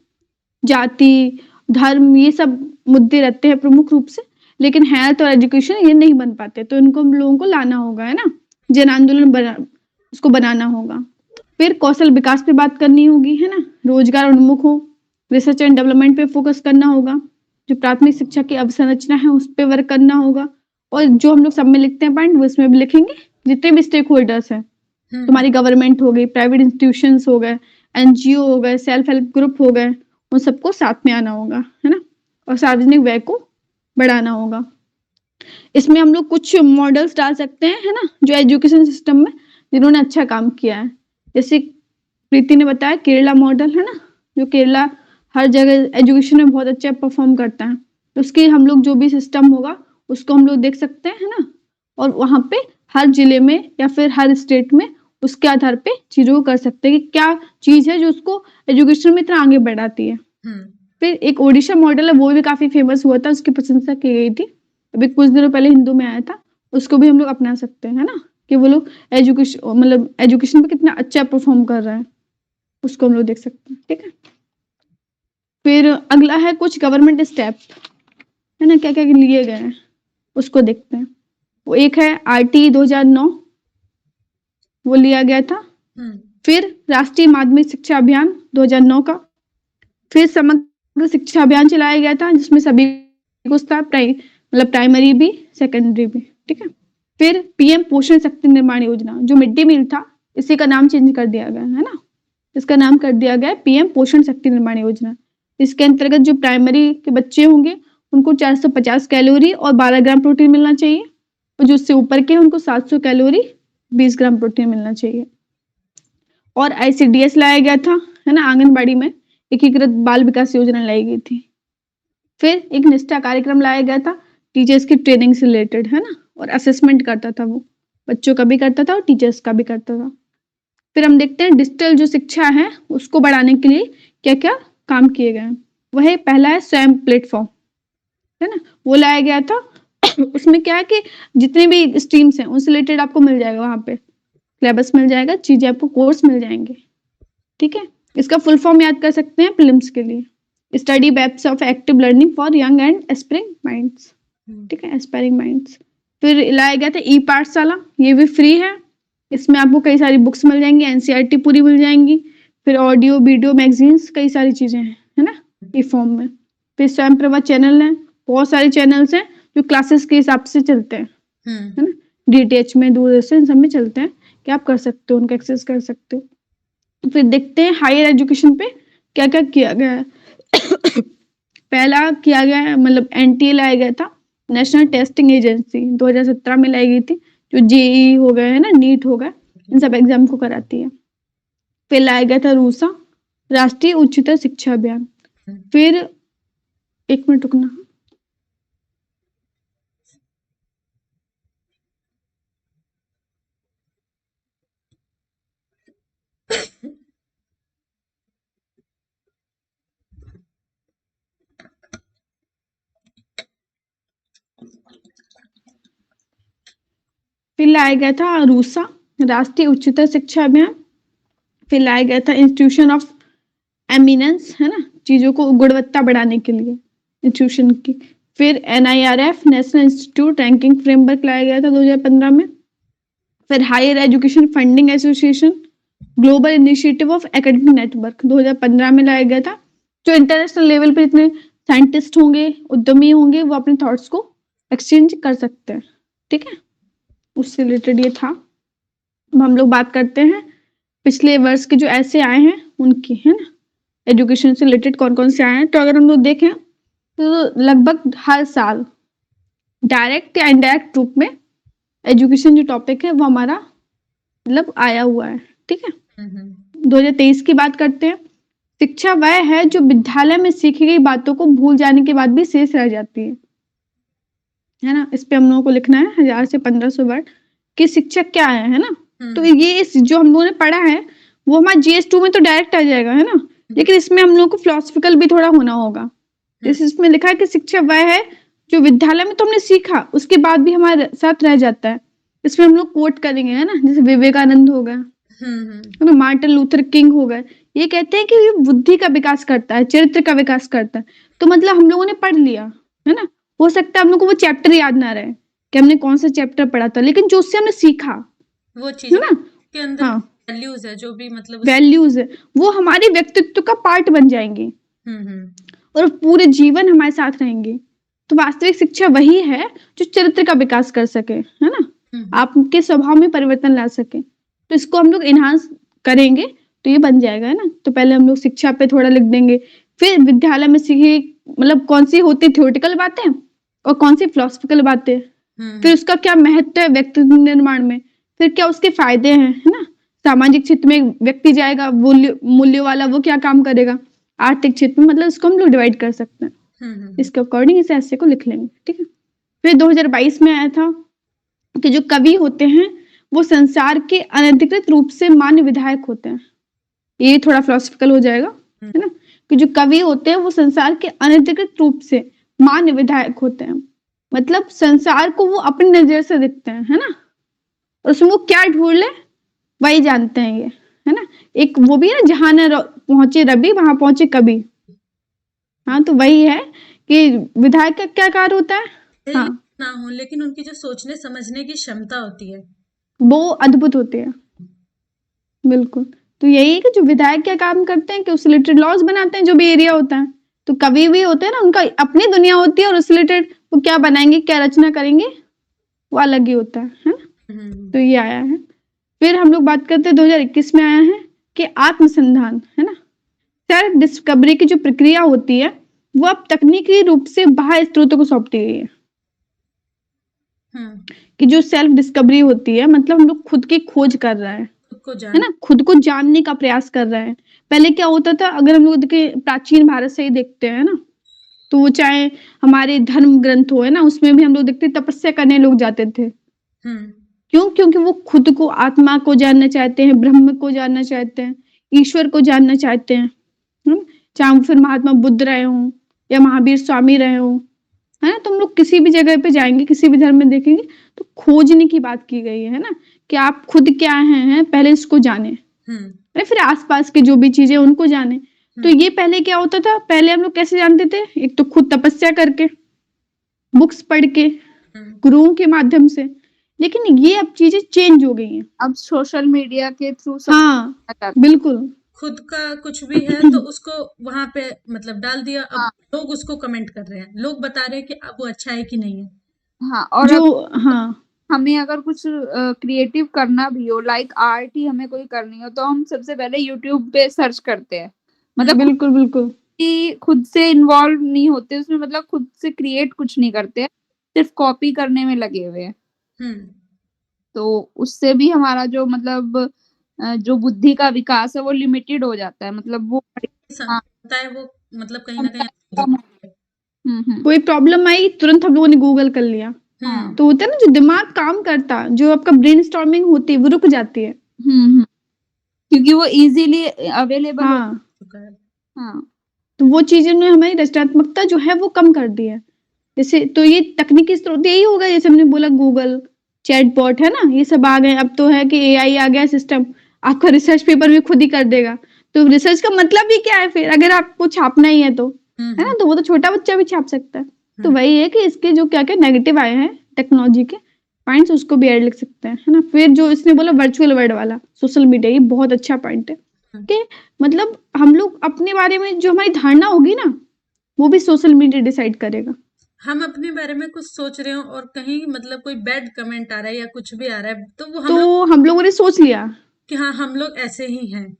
Speaker 2: जाति, धर्म, ये सब मुद्दे रहते हैं प्रमुख रूप से, लेकिन हेल्थ और एजुकेशन ये नहीं बन पाते, तो इनको हम लोगों को लाना होगा, है ना? जन आंदोलन उसको बनाना होगा। फिर कौशल विकास पे बात करनी होगी, है ना? रोजगार उन्मुख हो, रिसर्च एंड डेवलपमेंट पे फोकस करना होगा, जो प्राथमिक शिक्षा की अवसंरचना है उस पे वर्क करना होगा और जो हम लोग सब में लिखते हैं पॉइंट वो इसमें भी लिखेंगे। जितने भी स्टेक होल्डर्स हैं, तुम्हारी गवर्नमेंट हो गई, प्राइवेट इंस्टीट्यूशंस हो गए, एनजीओ हो गए, सेल्फ हेल्प ग्रुप हो गए, उन सबको साथ में आना होगा, है ना? और सार्वजनिक व्यय को बढ़ाना होगा। इसमें हम लोग कुछ मॉडल्स डाल सकते हैं, है ना? जो एजुकेशन सिस्टम में जिन्होंने अच्छा काम किया है। जैसे प्रीति ने बताया केरला मॉडल, है ना? जो केरला हर जगह एजुकेशन में बहुत अच्छा परफॉर्म करता है। तो उसके हम लोग जो भी सिस्टम होगा उसको हम लोग देख सकते हैं, है ना? और वहाँ पे हर जिले में या फिर हर स्टेट में उसके आधार पे चीज़ों को कर सकते हैं कि क्या चीज़ है जो उसको एजुकेशन में इतना आगे बढ़ाती है। फिर एक ओडिशा मॉडल है, वो भी काफ़ी फेमस हुआ था, उसकी प्रशंसा की गई थी। अभी कुछ दिनों पहले हिंदू में आया था, उसको भी हम लोग अपना सकते हैं, है ना? कि वो लोग एजुकेशन में कितना अच्छा परफॉर्म कर रहा है, उसको हम लोग देख सकते हैं, ठीक है? फिर अगला है कुछ गवर्नमेंट स्टेप, है ना? क्या-क्या लिए गए हैं, उसको देखते हैं। वो एक है आरटी 2009 वो लिया गया था। फिर राष्ट्रीय माध्यमिक शिक्षा अभियान 2009 का। फिर समग्र शिक्षा अभियान चलाया गया था जिसमें सभी कुछ था, प्राइमरी भी सेकेंडरी भी, ठीक है? फिर पीएम पोषण शक्ति निर्माण योजना जो मिड डे मील था, इसी का नाम चेंज कर दिया गया है ना? इसका नाम कर दिया गया है पीएम पोषण शक्ति निर्माण योजना। इसके अंतर्गत जो प्राइमरी के बच्चे होंगे उनको 450 कैलोरी और 12 ग्राम प्रोटीन मिलना चाहिए और जो उससे ऊपर के उनको 700 कैलोरी 20 ग्राम प्रोटीन मिलना चाहिए। और आईसीडीएस लाया गया था, है ना? आंगनबाड़ी में एकीकृत बाल विकास योजना लाई गई थी। फिर एक निष्ठा कार्यक्रम लाया गया था टीचर्स की ट्रेनिंग से रिलेटेड, है ना? और असेसमेंट करता था, वो बच्चों का भी करता था और टीचर्स का भी करता था। फिर हम देखते हैं डिजिटल जो शिक्षा है उसको बढ़ाने के लिए क्या क्या काम किए गए हैं। वह पहला है स्वयं प्लेटफॉर्म, है ना? वो लाया गया था उसमें क्या है कि जितने भी स्ट्रीम्स हैं उनसे रिलेटेड आपको मिल जाएगा, वहां पे सिलेबस मिल जाएगा, चीजें आपको कोर्स मिल जाएंगे, ठीक है? इसका फुल फॉर्म याद कर सकते हैं प्रीलिम्स के लिए, study webs of active learning for young and aspiring minds, ठीक है? Aspiring minds. फिर लाया गया था ई पाठशाला, ये भी फ्री है, इसमें आपको कई सारी बुक्स मिल जाएंगी, एनसीईआरटी पूरी मिल जाएंगी, फिर ऑडियो वीडियो मैगजीन्स कई सारी चीजें हैं, है ना? ई फॉर्म में। फिर स्वयं प्रभा चैनल है, बहुत सारे चैनल्स हैं जो क्लासेस के हिसाब से चलते हैं, है ना? डीटीएच में, दूरदर्शन, सब में चलते हैं कि आप कर सकते हो, उनको एक्सेस कर सकते हो। फिर देखते हैं हायर एजुकेशन पे क्या क्या किया गया है। पहला किया गया है एनटीए लाया गया था, नेशनल टेस्टिंग एजेंसी 2017 में लाई गई थी, जो जेई हो गए है ना, नीट हो गए, इन सब एग्जाम को कराती है। फिर लाया गया था रूसा, राष्ट्रीय उच्चतर शिक्षा अभियान। फिर एक मिनट रुकना, फिर लाया गया था रूसा, राष्ट्रीय उच्चतर शिक्षा अभियान। फिर लाया गया था इंस्टीट्यूशन ऑफ एमिनेंस, है ना? चीजों को गुणवत्ता बढ़ाने के लिए इंस्टीट्यूशन की। फिर NIRF, national institute ranking framework लाया गया था 2015 में। फिर higher education funding association, global initiative of academic network 2015 में लाया गया था। जो इंटरनेशनल लेवल पे जितने साइंटिस्ट होंगे, उद्यमी होंगे, वो अपने थॉट्स को एक्सचेंज कर सकते हैं, ठीक है? उससे रिलेटेड ये था। अब हम लोग बात करते हैं पिछले वर्ष के जो ऐसे आए हैं उनकी, है ना? एजुकेशन से रिलेटेड कौन कौन से आए हैं, तो अगर हम लोग देखें तो लगभग हर साल डायरेक्ट या इनडायरेक्ट रूप में एजुकेशन जो टॉपिक है वो हमारा आया हुआ है, ठीक है? 2023 की बात करते हैं। शिक्षा वह है जो विद्यालय में सीखी गई बातों को भूल जाने के बाद भी शेष रह जाती है ना? इस पे हम लोगों को लिखना है 1000 से 1500 वर्ड कि शिक्षा क्या है ना? तो ये जो हम लोगों ने पढ़ा है वो हमारा जीएस2 में तो डायरेक्ट आ जाएगा, है ना? लेकिन इसमें हम लोगों को फिलोसफिकल भी थोड़ा होना होगा। जैसे इसमें लिखा है कि शिक्षा वह है जो विद्यालय में तो हमने सीखा, उसके बाद भी हमारे साथ रह जाता है। इसमें हम लोग कोट करेंगे, है ना? जैसे विवेकानंद हो गया, मार्टिन लूथर किंग हो गए, ये कहते हैं कि ये बुद्धि का विकास करता है, चरित्र का विकास करता है। तो हम लोगों ने पढ़ लिया, है ना? हो सकता है हम लोग को वो चैप्टर याद ना रहे कि हमने कौन सा चैप्टर पढ़ा था, लेकिन जो उससे हमने सीखा
Speaker 3: वो चीज
Speaker 2: है ना,
Speaker 3: के अंदर
Speaker 2: हाँ,
Speaker 3: वैल्यूज है, जो भी
Speaker 2: वैल्यूज है, वो हमारे व्यक्तित्व का पार्ट बन जाएंगे। और पूरे जीवन हमारे साथ रहेंगी। तो वास्तविक शिक्षा वही है जो चरित्र का विकास कर सके, है ना? आपके स्वभाव में परिवर्तन ला सके। तो इसको हम लोग एनहांस करेंगे तो ये बन जाएगा, है ना? तो पहले हम लोग शिक्षा पे थोड़ा लिख देंगे, फिर विद्यालय में सीखे मतलब कौन सी होती थ्योरेटिकल बातें और कौन सी फिलोसॉफिकल बातें, फिर उसका क्या महत्व है व्यक्तित्व निर्माण में, फिर क्या उसके फायदे हैं, है ना? सामाजिक क्षेत्र में व्यक्ति जाएगा मूल्य वाला, वो क्या काम करेगा, आर्थिक क्षेत्र में, मतलब इसको हम लोग डिवाइड कर सकते हैं। इसके अकॉर्डिंग इस ऐसे को लिख लेंगे, ठीक है? फिर 2022 में आया था कि जो कवि होते हैं वो संसार के अनधिकृत रूप से मान्य विधायक होते हैं। ये थोड़ा फिलोसॉफिकल हो जाएगा, है ना? कि जो कवि होते हैं वो संसार के अनधिकृत रूप से मान्य विधायक होते हैं, मतलब संसार को वो अपनी नजर से देखते हैं, है ना? और उसमें वो क्या ढूंढ ले वही जानते हैं, ये है ना? एक वो भी है, जहां न पहुंचे रवि वहां पहुंचे कवि। हाँ, तो वही है कि विधायक का क्या कार्य होता है। हाँ,
Speaker 3: ना हो लेकिन उनकी जो सोचने समझने की क्षमता होती है
Speaker 2: वो अद्भुत होती है, बिल्कुल। तो यही है कि जो विधायक क्या काम करते हैं कि उससे रिलेटेड लॉज बनाते हैं, जो भी एरिया होता है। तो कवि भी होते हैं ना, उनका अपनी दुनिया होती है और उससे रिलेटेड वो क्या बनाएंगे, क्या रचना करेंगे, वो अलग ही होता है ना? तो ये आया है। फिर हम लोग बात करते हैं 2021 में आया है कि आत्मसंधान, है ना? सेल्फ डिस्कवरी की जो प्रक्रिया होती है वो अब तकनीकी रूप से बाह्य स्रोतों को सौंप दी गई है। कि जो सेल्फ डिस्कवरी होती है मतलब हम लोग खुद की खोज कर रहे हैं, है ना? खुद को जानने का प्रयास कर रहे हैं। पहले क्या होता था, अगर हम लोग प्राचीन भारत से ही देखते हैं ना, तो वो चाहे हमारे धर्म ग्रंथ हो, है ना, उसमें भी हम लोग देखते तपस्या करने लोग जाते थे। क्यों? क्योंकि वो खुद को, आत्मा को जानना चाहते हैं, ब्रह्म को जानना चाहते हैं, ईश्वर को जानना चाहते हैं। चाहे वो फिर महात्मा बुद्ध रहे हों या महावीर स्वामी रहे हों, है ना? तो हम लोग किसी भी जगह पे जाएंगे, किसी भी धर्म में देखेंगे तो खोजने की बात की गई है ना, कि आप खुद क्या हैं, पहले इसको जाने, फिर आसपास की जो भी चीजें उनको जाने। तो ये पहले क्या होता था, पहले हम लोग कैसे जानते थे? एक तो खुद तपस्या करके, बुक्स पढ़ के, गुरुओं के माध्यम से। लेकिन ये अब चीजें चेंज हो गई हैं,
Speaker 1: अब सोशल मीडिया के थ्रू।
Speaker 2: हाँ, बिल्कुल।
Speaker 3: खुद का कुछ भी है तो उसको वहां पे मतलब डाल दिया, अब लोग उसको कमेंट कर रहे हैं, लोग बता रहे हैं कि अब वो अच्छा है कि नहीं है।
Speaker 1: हाँ, और
Speaker 2: जो हाँ
Speaker 1: हमें अगर कुछ क्रिएटिव करना भी हो, लाइक आर्ट ही हमें कोई करनी हो, तो हम सबसे पहले यूट्यूब पे सर्च करते हैं। मतलब
Speaker 2: बिल्कुल बिल्कुल
Speaker 1: कि खुद से इन्वॉल्व नहीं होते उसमें, मतलब खुद से क्रिएट कुछ नहीं करते, सिर्फ कॉपी करने में लगे हुए हैं। तो उससे भी हमारा जो मतलब जो बुद्धि का विकास है वो लिमिटेड हो जाता है, मतलब वो
Speaker 3: है वो मतलब कहीं ना कहीं
Speaker 2: कोई प्रॉब्लम आई तुरंत हम लोगों ने गूगल कर लिया। तो होता है ना, जो दिमाग काम करता, जो आपका ब्रेनस्टॉर्मिंग होती है वो रुक जाती है,
Speaker 1: क्योंकि वो इजीली अवेलेबल
Speaker 2: हाँ। तो वो चीजें ने हमारी रचनात्मकता जो है वो कम कर दी है। जैसे तो ये तकनीकी स्रोत यही होगा, जैसे हमने बोला गूगल, चैटबॉट, है ना, ये सब आ गए। अब तो है कि एआई आ गया सिस्टम, आपका रिसर्च पेपर भी खुद ही कर देगा। तो रिसर्च का मतलब ही क्या है फिर, अगर आपको छापना ही है तो, है ना, तो वो तो छोटा बच्चा भी छाप सकता है। तो वही है कि इसके जो क्या क्या नेगेटिव आए हैं टेक्नोलॉजी के पॉइंट्स, उसको भी ऐड लिख सकते हैं, है ना। फिर जो इसने बोला वर्चुअल वर्ल्ड वाला, सोशल मीडिया, ये बहुत अच्छा पॉइंट है कि मतलब हम लोग अपने बारे में जो हमारी धारणा होगी ना, वो भी सोशल मीडिया डिसाइड करेगा।
Speaker 3: हम अपने बारे में कुछ सोच रहे हो और कहीं मतलब कोई बैड कमेंट आ रहा है या कुछ भी आ रहा है, तो वो
Speaker 2: हम लोगों ने सोच लिया
Speaker 3: कि हाँ हम लोग ऐसे ही हैं।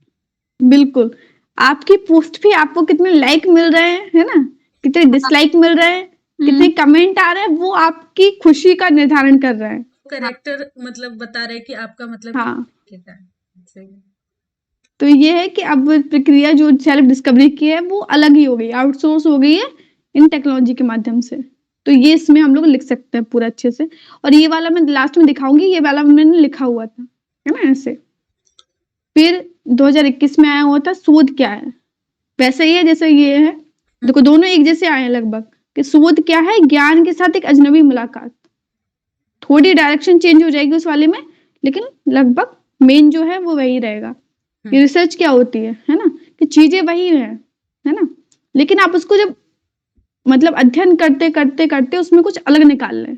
Speaker 2: बिल्कुल। आपकी पोस्ट पे आपको कितने लाइक मिल रहे हैं, है ना, कितने डिसलाइक मिल रहे हैं, कितने कमेंट आ रहे हैं, वो आपकी खुशी का निर्धारण कर रहा है।
Speaker 3: कैरेक्टर मतलब बता रहे कि आपका मतलब क्या है।
Speaker 2: तो ये है कि अब प्रक्रिया जो सेल्फ डिस्कवरी की है वो अलग ही हो गई, आउटसोर्स हो गई है इन टेक्नोलॉजी के माध्यम से। तो ये इसमें हम लोग लिख सकते हैं पूरा अच्छे से। और ये वाला मैं लास्ट में दिखाऊंगी, ये वाला मैंने लिखा हुआ था, है ना, ऐसे। फिर 2021 में आया हुआ था शोध क्या है, वैसे ही है जैसे ये है। देखो दोनों एक जैसे आए हैं लगभग, कि शोध क्या है, ज्ञान के साथ एक अजनबी मुलाकात। थोड़ी डायरेक्शन चेंज हो जाएगी उस वाले में, लेकिन लगभग मेन जो है वो वही रहेगा। रिसर्च क्या होती है ना, कि चीजें वही है ना, लेकिन आप उसको जब मतलब अध्ययन करते करते करते उसमें कुछ अलग निकाल लें।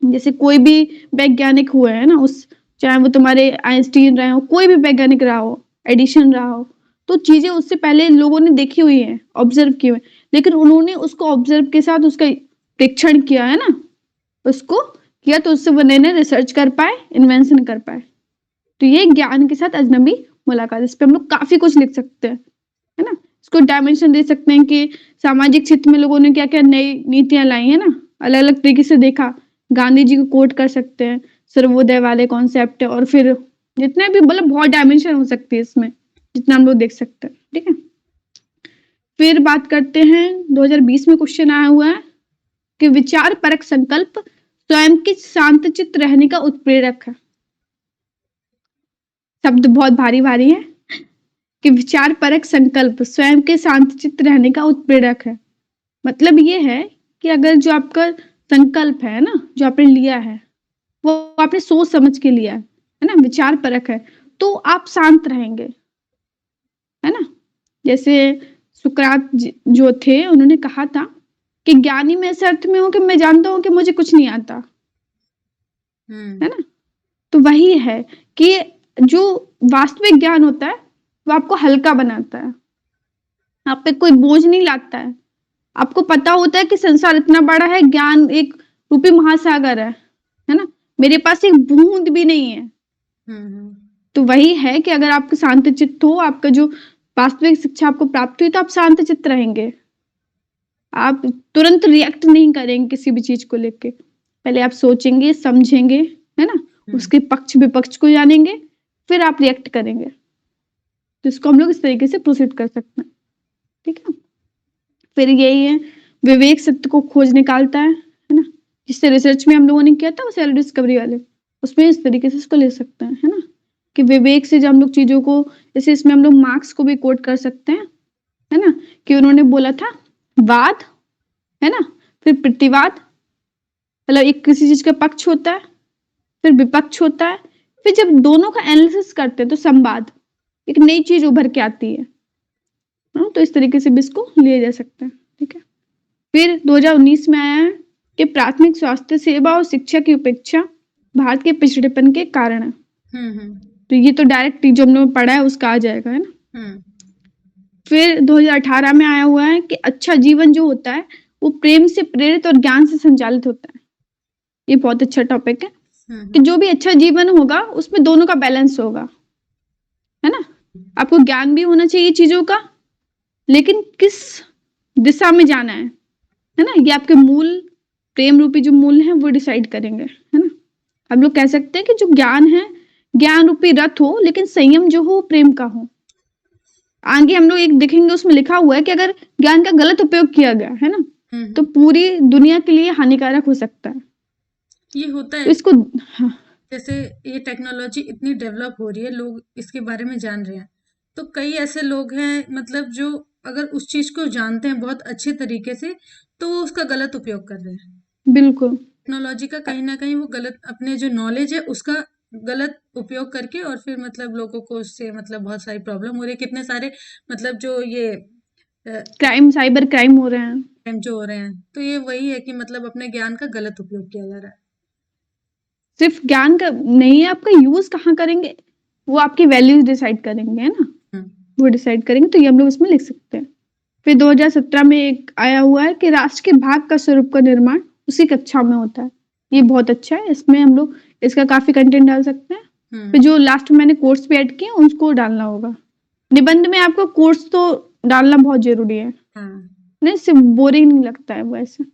Speaker 2: जैसे कोई भी वैज्ञानिक हुए है ना, उस चाहे वो तुम्हारे आइंस्टीन रहे हो, कोई भी वैज्ञानिक रहा हो, एडिशन रहा हो, तो चीज़ें उससे पहले लोगों ने देखी हुई हैं, ऑब्ज़र्व किए हुए हैं, लेकिन उन्होंने उसको ऑब्ज़र्व के साथ उसका परीक्षण किया है ना, उसको किया तो उससे वो नए-नए रिसर्च कर पाए, इन्वेंशन कर पाए। तो ये ज्ञान के साथ अजनबी मुलाकात, इस पे हम लोग काफ़ी कुछ लिख सकते हैं, है ना? इसको डायमेंशन दे सकते हैं कि सामाजिक क्षेत्र में लोगों ने क्या-क्या नई नीतियाँ लाई हैं ना, अलग-अलग तरीके से देखा। गांधी जी को कोट कर सकते हैं, सर्वोदय वाले कॉन्सेप्ट और फिर जितने भी मतलब बहुत डायमेंशन हो सकती है इसमें, जितना हम लोग देख सकते हैं, ठीक है? फिर बात करते हैं 2020 में क्वेश्चन आया हुआ है कि विचार परक संकल्प स्वयं की शांतचित्त रहने का उत्प्रेरक है। शब्द बहुत भारी-भारी है कि विचार परक संकल्प स्वयं के शांतचित्त रहने का उत्प्रेरक है। मतलब ये है कि अगर जो आपका संकल्प है ना, जो आपने लिया है, वो आपने सोच समझ के लिया है ना? विचार परक है, तो आप शांत रहेंगे, है ना? जैसे सुकरात जो थे उन्होंने कहा था कि ज्ञानी मैं इस अर्थ में हूँ कि मैं जानता हूँ कि मुझे कुछ नहीं आता, है ना? तो वही है कि जो वास्तविक ज्ञान होता है, वो आपको हल्का बनाता है, आप पे कोई बोझ नहीं लाता है। आपको पता होता है कि संसार इतना बड़ा है, ज्ञान एक रूपी महासागर है ना? मेरे पास एक बूंद भी नहीं है। तो वही है कि अगर आपका शांत चित्त हो, आपका जो वास्तविक शिक्षा आपको प्राप्त हुई तो आप शांत चित्त रहेंगे। आप तुरंत रिएक्ट नहीं करेंगे किसी भी चीज़ को लेके। पहले आप सोचेंगे, समझेंगे, है ना? उसके पक्ष विपक्ष को जानेंगे, फिर आप रिएक्ट करेंगे। तो इसको हम लोग इस तरीके से प्रोसीड कर सकते हैं, ठीक है? फिर यही है, विवेक सत्य को खोज निकालता है ना? जिससे रिसर्च में हम लोगों ने किया था वो सेल्फ डिस्कवरी वाले, उसमें इस तरीके से इसको ले सकते हैं, है ना? कि विवेक से जब हम लोग चीज़ों को, जैसे इसमें हम लोग मार्क्स को भी कोट कर सकते हैं, है ना? कि उन्होंने बोला था वाद, है ना? फिर प्रतिवाद, मतलब एक किसी चीज़ का पक्ष होता है, फिर विपक्ष होता है, फिर जब दोनों का एनालिसिस करते हैं तो संवाद, एक नई चीज़ उभर के आती है। तो इस तरीके से भी इसको लिया जा सकता है, ठीक है? फिर 2019 में आया है कि प्राथमिक स्वास्थ्य सेवा और शिक्षा की उपेक्षा भारत के पिछड़ेपन के कारण है। तो ये तो डायरेक्ट जो हमने पढ़ा है उसका आ जाएगा, है ना? फिर 2018 में आया हुआ है कि अच्छा जीवन जो होता है वो प्रेम से प्रेरित और ज्ञान से संचालित होता है। ये बहुत अच्छा टॉपिक है कि जो भी अच्छा जीवन होगा उसमें दोनों का बैलेंस होगा, है ना? आपको ज्ञान भी होना चाहिए चीज़ों का, लेकिन किस दिशा में जाना है ना? ये आपके मूल, प्रेम रूपी जो मूल हैं वो डिसाइड करेंगे, है ना? हम लोग कह सकते हैं कि जो ज्ञान है, ज्ञान रूपी रथ हो, लेकिन संयम जो हो प्रेम का हो। आगे हम लोग एक देखेंगे, उसमें लिखा हुआ है कि अगर ज्ञान का गलत उपयोग किया गया, है ना? तो पूरी दुनिया के लिए हानिकारक हो सकता है।
Speaker 3: ये होता है
Speaker 2: तो इसको हाँ।
Speaker 3: जैसे ये टेक्नोलॉजी इतनी डेवलप हो रही है, लोग इसके बारे में जान रहे हैं, तो कई ऐसे लोग हैं मतलब जो अगर उस चीज को जानते हैं बहुत अच्छे तरीके से, तो वो उसका गलत उपयोग कर रहे हैं।
Speaker 2: बिल्कुल
Speaker 3: टेक्नोलॉजी का कहीं ना कहीं वो गलत, अपने जो नॉलेज है उसका गलत उपयोग करके, और फिर मतलब लोगों को उससे मतलब बहुत सारी प्रॉब्लम हो रही है। कितने सारे मतलब जो ये
Speaker 2: क्राइम, साइबर क्राइम हो रहे हैं,
Speaker 3: क्राइम जो हो रहे हैं, तो ये वही है कि मतलब अपने ज्ञान का गलत उपयोग किया जा रहा है।
Speaker 2: सिर्फ ज्ञान का नहीं है, आपका यूज कहाँ करेंगे वो आपकी वैल्यूज डिसाइड करेंगे, है ना? वो डिसाइड करेंगे, तो ये हम लोग इसमें लिख सकते हैं। फिर 2017 में एक आया हुआ है कि राष्ट्र के भाग का स्वरूप का निर्माण उसी कक्षा में होता है। ये बहुत अच्छा है, इसमें हम लोग इसका काफी कंटेंट डाल सकते हैं। फिर जो लास्ट में मैंने कोर्स पे ऐड किए उसको डालना होगा। निबंध में आपको कोर्स तो डालना बहुत जरूरी है, नहीं सिर्फ बोरिंग नहीं लगता है वैसे।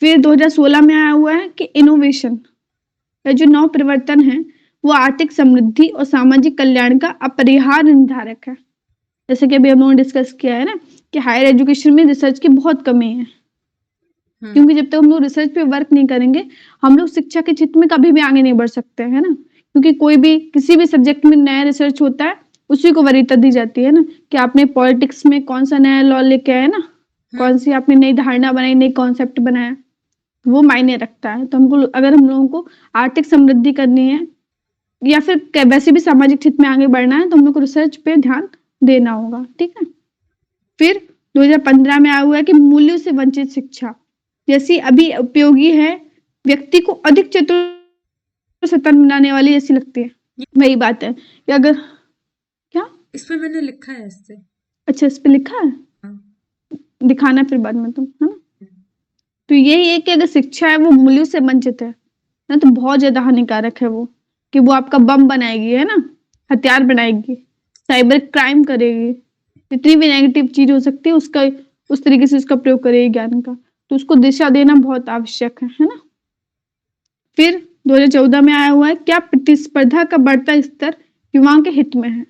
Speaker 2: फिर 2016 में आया हुआ है कि इनोवेशन या जो नव परिवर्तन है वो आर्थिक समृद्धि और सामाजिक कल्याण का अपरिहार्य निर्धारक है। जैसे कि अभी हम लोगों ने डिस्कस किया है ना कि हायर एजुकेशन में रिसर्च की बहुत कमी है, क्योंकि जब तक हम लोग रिसर्च पे वर्क नहीं करेंगे हम लोग शिक्षा के क्षेत्र में कभी भी आगे नहीं बढ़ सकते, है ना? क्योंकि कोई भी किसी भी सब्जेक्ट में नया रिसर्च होता है उसी को वरीयता दी जाती है ना, कि आपने पॉलिटिक्स में कौन सा नया लॉ लेके आए ना, कौन सी आपने नई धारणा बनाई, नई कॉन्सेप्ट बनाया, वो मायने रखता है। तो हमको अगर हम लोगों को आर्थिक समृद्धि करनी है या फिर वैसे भी सामाजिक क्षेत्र में आगे बढ़ना है तो हम लोग को रिसर्च पे ध्यान देना होगा, ठीक है? फिर 2015 में आया हुआ है कि मूल्यों से वंचित शिक्षा जैसी अभी उपयोगी है, व्यक्ति को अधिक चतुर सतन बनाने वाली ऐसी लगती है। वही बात है कि अगर क्या
Speaker 3: इस पे मैंने लिखा है इससे।
Speaker 2: अच्छा, इस पे लिखा है?
Speaker 3: हाँ।
Speaker 2: दिखाना फिर बाद में तुम, है ना? तो यही है कि अगर शिक्षा है वो मूल्यों से वंचित है ना, तो बहुत ज़्यादा हानिकारक है वो, कि वो आपका बम बनाएगी, है ना? हथियार बनाएगी, साइबर क्राइम करेगी, जितनी भी नेगेटिव चीज़ हो सकती है उसका उस तरीके से उसका प्रयोग करेगी ज्ञान का। तो उसको दिशा देना बहुत आवश्यक है ना? फिर 2014 में आया हुआ है, क्या प्रतिस्पर्धा का बढ़ता स्तर युवाओं के हित में है?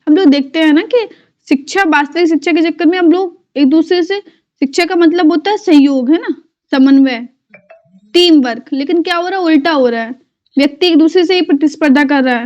Speaker 2: हम लोग देखते हैं ना कि शिक्षा, वास्तविक शिक्षा के चक्कर में हम लोग एक दूसरे से, शिक्षा का मतलब होता है सहयोग, है ना? समन्वय, टीम वर्क, लेकिन क्या हो रहा है? उल्टा हो रहा है। व्यक्ति एक दूसरे से ही प्रतिस्पर्धा कर रहा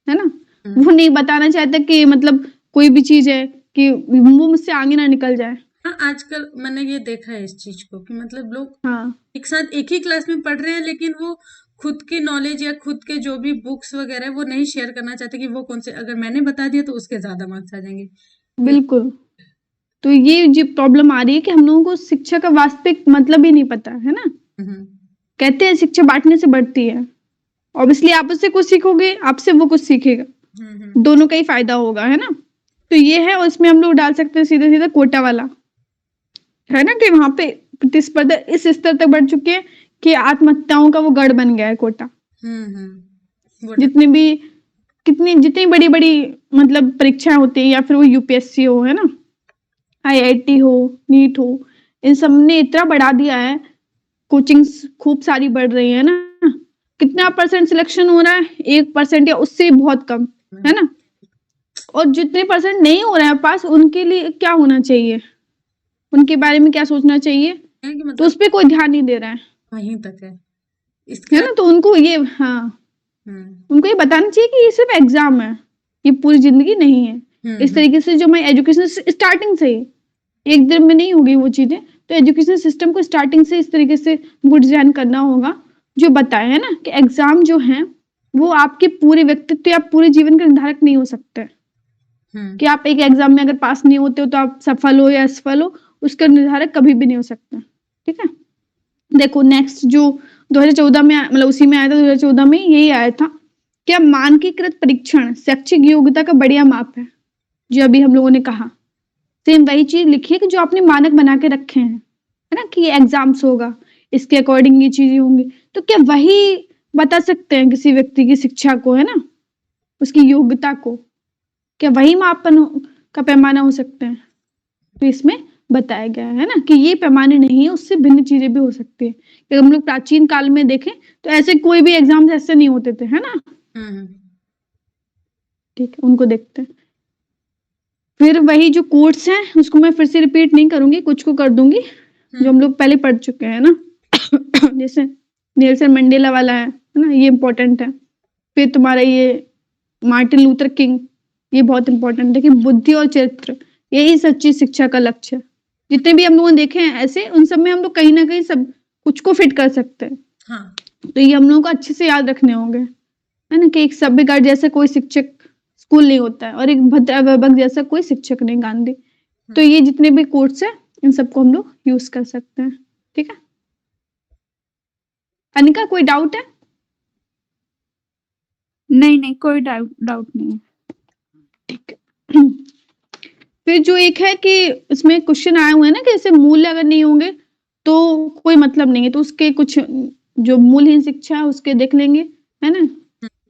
Speaker 2: है ना? वो नहीं बताना चाहता कि मतलब कोई भी चीज़ है कि वो मुझसे आगे ना निकल जाए।
Speaker 3: हाँ, आजकल मैंने ये देखा है इस चीज को कि मतलब लोग
Speaker 2: हाँ,
Speaker 3: एक साथ एक ही क्लास में पढ़ रहे हैं, लेकिन वो खुद की नॉलेज या खुद के जो भी बुक्स वगैरह है वो नहीं शेयर करना चाहते कि वो कौन से, अगर मैंने बता दिया तो उसके ज्यादा मार्क्स आ जाएंगे। ये
Speaker 2: बिल्कुल। तो ये जो प्रॉब्लम आ रही है कि हम लोगों को शिक्षा का वास्तविक मतलब ही नहीं पता, है ना?
Speaker 3: हम्म,
Speaker 2: कहते हैं शिक्षा बाँटने से बढ़ती है। ऑब्वियसली आप उससे कुछ सीखोगे, आपसे वो कुछ सीखेगा। दोनों का ही फ़ायदा होगा, है ना? तो ये है, और इसमें हम लोग डाल सकते हैं सीधा-सीधा कोटा वाला, है ना? कि वहाँ पे प्रतिस्पर्धा इस स्तर तक बढ़ चुकी है कि आत्महत्याओं का वो गढ़ बन गया है कोटा।
Speaker 3: वो
Speaker 2: जितने भी जितनी बड़ी-बड़ी मतलब परीक्षाएँ होती हैं, या फिर वो यूपीएससी हो, है ना? आईआईटी हो, नीट हो, इन सब ने इतना बढ़ा दिया है, कोचिंग्स खूब सारी बढ़ रही है ना? कितना परसेंट सिलेक्शन हो रहा है? 1% या उससे बहुत कम, है ना? और जितने परसेंट नहीं हो रहे हैं पास, उनके लिए क्या होना चाहिए? उनके बारे में क्या सोचना चाहिए?
Speaker 3: है कि
Speaker 2: तो
Speaker 3: मतलब
Speaker 2: उसपे कोई ध्यान नहीं दे रहा
Speaker 3: वहीं तक है
Speaker 2: है
Speaker 3: इसका।
Speaker 2: ना? तो उनको ये, हाँ,
Speaker 3: हम्म
Speaker 2: उनको ये बताना चाहिए कि ये सिर्फ़ एग्ज़ाम है, ये पूरी ज़िंदगी नहीं है। इस
Speaker 3: हम्म
Speaker 2: तरीके से जो मैं एजुकेशन स्टार्टिंग से ही, एक दिन में नहीं होगी वो चीज़ें, तो एजुकेशन सिस्टम को स्टार्टिंग से इस तरीके से वो डिज़ाइन करना होगा, जो बताए, है ना? कि एग्ज़ाम जो हैं, वो आपके पूरे व्यक्तित्व या पूरे जीवन का निर्धारक नहीं हो सकते। कि आप एक एग्ज़ाम में अगर पास नहीं होते हो तो आप सफल हो या असफल हो, उसका निर्धारक कभी भी नहीं हो सकता। ठीक है? देखो नेक्स्ट जो 2014 में मतलब उसी में आया था, 2014 में यही आया था, क्या मानकीकृत परीक्षण शैक्षिक योग्यता का बढ़िया माप है? जो अभी हम लोगों ने कहा। सेम वही चीज़ लिखिए कि जो आपने मानक बना के रखे हैं, है ना? कि ये एग्ज़ाम्स होगा, इसके अकॉर्डिंग ये चीज़ें होंगी। तो क्या वही बता सकते हैं किसी व्यक्ति की शिक्षा को, है ना? उसकी योग्यता को? क्या वही मापन का पैमाना हो सकते हैं? तो इसमें बताया गया है ना कि ये पैमाने नहीं है, उससे भिन्न चीज़ें भी हो सकती हैं। अगर हम लोग प्राचीन काल में देखें तो ऐसे कोई भी एग्ज़ाम्स ऐसे नहीं होते थे, है ना? ठीक है, उनको देखते हैं। फिर वही जो कोट्स हैं उसको मैं फिर से रिपीट नहीं करूँगी, कुछ को कर दूँगी, जो हम लोग पहले पढ़ चुके हैं ना। जैसे नेल्सन मंडेला वाला है ना? ये इम्पोर्टेंट है। फिर तुम्हारा ये मार्टिन लूथर किंग, ये बहुत इम्पोर्टेंट है कि बुद्धि और चरित्र, यही सच्ची शिक्षा का लक्ष्य है। जितने भी हम लोगों ने देखे हैं ऐसे, उन सब में हम लोग कहीं न कहीं सब कुछ को फिट कर सकते हैं।
Speaker 3: हाँ।
Speaker 2: तो ये हम लोगों को अच्छे से याद रखने होंगे, है ना? कि एक सभ्यगार जैसा कोई शिक्षक स्कूल नहीं होता है, और एक भद्रा जैसा कोई शिक्षक नहीं, गांधी। तो ये जितने भी कोट्स हैं, इन सबको हम लोग यूज़ कर सकते हैं। ठीक है? अनिका, कोई डाउट है?
Speaker 1: नहीं, कोई डाउट नहीं है।
Speaker 2: ठीक है। फिर जो एक है कि इसमें क्वेश्चन आए हुए हैं ना कि जैसे मूल्य अगर नहीं होंगे तो कोई मतलब नहीं है, तो उसके कुछ जो मूल्यहीन शिक्षा है उसके देख लेंगे, है ना?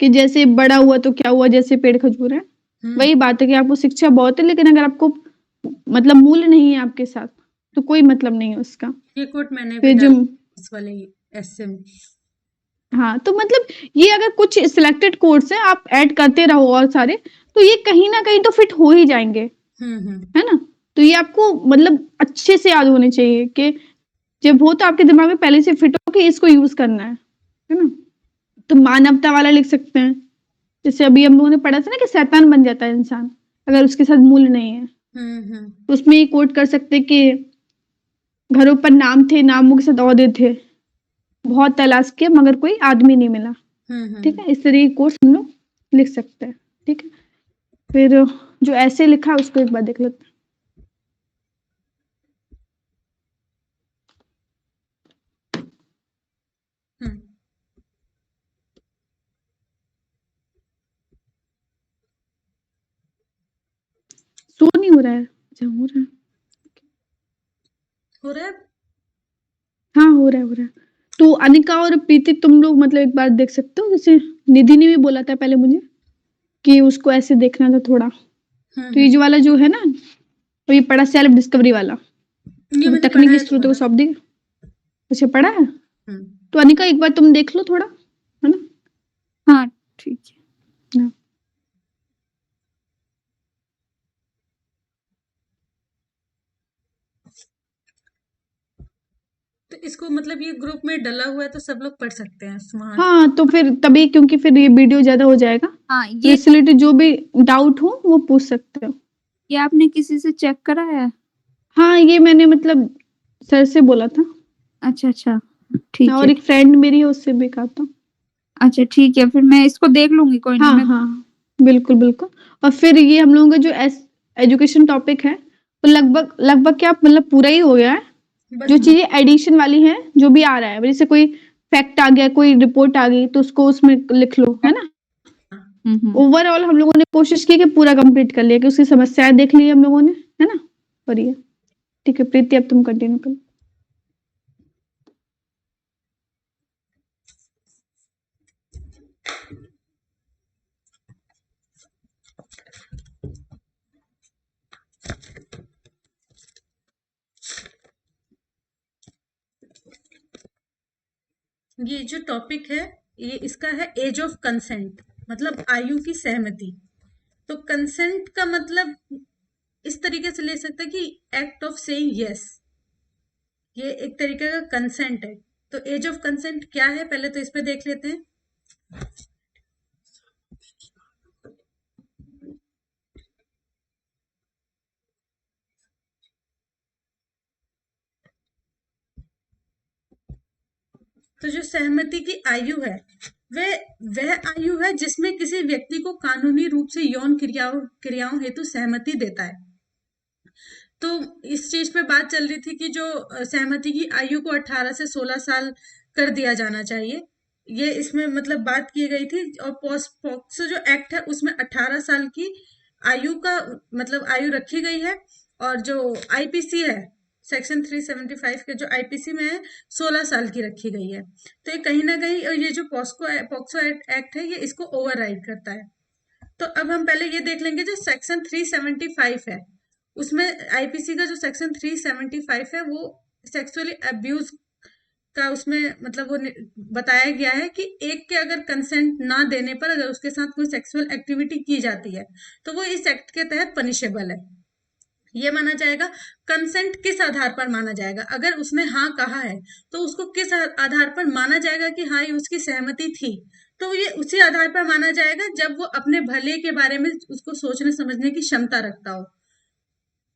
Speaker 2: कि जैसे बड़ा हुआ तो क्या हुआ, जैसे पेड़ खजूर है। वही बात है कि आपको शिक्षा बहुत है, लेकिन अगर आपको मतलब मूल्य नहीं है आपके साथ, तो कोई मतलब नहीं है उसका।
Speaker 3: ये कोट मैंने भी
Speaker 2: फिर जो,
Speaker 3: डाला इस वाले ऐसे में।
Speaker 2: हाँ, तो मतलब ये अगर कुछ सिलेक्टेड कोर्स है आप ऐड करते रहो और सारे, तो ये कहीं न कहीं तो फिट हो ही जाएँगे, है ना? तो ये आपको मतलब अच्छे से याद होने चाहिए कि जब हो तो आपके दिमाग में पहले से फिट हो कि इसको यूज़ करना है ना? तो मानवता वाला लिख सकते हैं। जैसे अभी हम लोगों ने पढ़ा था ना कि शैतान बन जाता है इंसान, अगर उसके साथ मूल्य नहीं है। तो उसमें ये कोट कर सकते हैं कि घरों पर नाम थे, नामों के साथ ओहदे थे। बहुत तलाश किया मगर कोई आदमी नहीं मिला। ठीक है? इस तरह के कोट्स हम लोग लिख सकते हैं। ठीक है? फिर जो ऐसे लिखा है उसको एक बार देख लेते हैं। हो रहा है? अच्छा, हो रहा है।
Speaker 3: हो रहा है?
Speaker 2: हाँ, हो रहा है, हो रहा है। तो अनिका और प्रीति तुम लोग मतलब एक बार देख सकते हो, जैसे निधि ने भी बोला था पहले मुझे कि उसको ऐसे देखना था थोड़ा। तो ये जो वाला जो है ना, तो ये पढ़ा सेल्फ डिस्कवरी वाला,
Speaker 3: ये
Speaker 2: तो वो
Speaker 3: मैंने पढ़ा
Speaker 2: तकनीकी
Speaker 3: है
Speaker 2: स्रोतों को
Speaker 3: थोड़ा।
Speaker 2: शब्द अच्छा पढ़ा है?
Speaker 3: हम्म।
Speaker 2: तो अनिका एक बार तुम देख लो थोड़ा, है ना?
Speaker 1: हाँ, ठीक है।
Speaker 2: हाँ।
Speaker 3: तो इसको मतलब ये ग्रुप में डला हुआ है तो सब लोग पढ़ सकते हैं वहाँ।
Speaker 2: हाँ, तो फिर तभी, क्योंकि फिर ये वीडियो ज़्यादा हो जाएगा,
Speaker 1: हाँ,
Speaker 2: तो इससे रिलेटेड जो भी डाउट हो वो पूछ सकते हो।
Speaker 1: ये आपने किसी से चेक कराया है?
Speaker 2: हाँ, ये मैंने मतलब सर से बोला था।
Speaker 1: अच्छा, अच्छा, ठीक
Speaker 2: और
Speaker 1: है।
Speaker 2: एक फ्रेंड मेरी है, उससे भी कहा था।
Speaker 1: अच्छा, ठीक है, फिर मैं इसको देख लूँगी, कोई नहीं।
Speaker 2: हाँ,
Speaker 1: मैं
Speaker 2: हाँ, बिल्कुल, बिल्कुल। और फिर ये हम लोगों का जो एजुकेशन टॉपिक है, वो लगभग क्या मतलब पूरा ही हो गया है।
Speaker 3: बस
Speaker 2: जो चीज़ें एडिशन वाली हैं, जो भी आ रहा है, जैसे कोई फैक्ट आ गया, कोई रिपोर्ट आ गई, तो उसको उसमें लिख लो, है ना? ओवरऑल हम लोगों ने कोशिश की कि पूरा कंप्लीट कर लिया, कि उसकी समस्याएँ देख ली हम लोगों ने, है ना? और ये ठीक है, प्रीति अब तुम कंटिन्यू करो।
Speaker 3: ये जो टॉपिक है, ये इसका है एज ऑफ कंसेंट, मतलब आयु की सहमति। तो कंसेंट का मतलब इस तरीके से ले सकते हैं कि एक्ट ऑफ सेइंग यस, ये एक तरीके का कंसेंट है। तो एज ऑफ कंसेंट क्या है, पहले तो इस पे देख लेते हैं। तो जो सहमति की आयु है, वह वह आयु है जिसमें किसी व्यक्ति को कानूनी रूप से यौन क्रियाओं हेतु सहमति देता है। तो इस चीज पे बात चल रही थी कि जो सहमति की आयु को 18 से 16 साल कर दिया जाना चाहिए, ये इसमें मतलब बात की गई थी। और पॉक्सो जो एक्ट है उसमें 18 साल की आयु का मतलब आयु रखी गई है। और जो आईपीसी है, सेक्शन 375 के जो आईपीसी में है, 16 साल की रखी गई है। तो ये कहीं ना कहीं ये जो पॉक्सो एक्ट है, ये इसको ओवरराइड करता है। तो अब हम पहले ये देख लेंगे, जो सेक्शन 375 है, उसमें आईपीसी का जो सेक्शन 375 है, वो सेक्सुअली अब्यूज का उसमें मतलब वो बताया गया है कि एक के अगर कंसेंट ना देने पर अगर उसके साथ कोई सेक्सुअल एक्टिविटी की जाती है, तो वो इस एक्ट के तहत पनिशेबल है। ये माना जाएगा। कंसेंट किस आधार पर माना जाएगा, अगर उसने हाँ कहा है तो उसको किस आधार पर माना जाएगा कि हाँ ये उसकी सहमति थी, तो ये उसी आधार पर माना जाएगा जब वो अपने भले के बारे में उसको सोचने समझने की क्षमता रखता हो।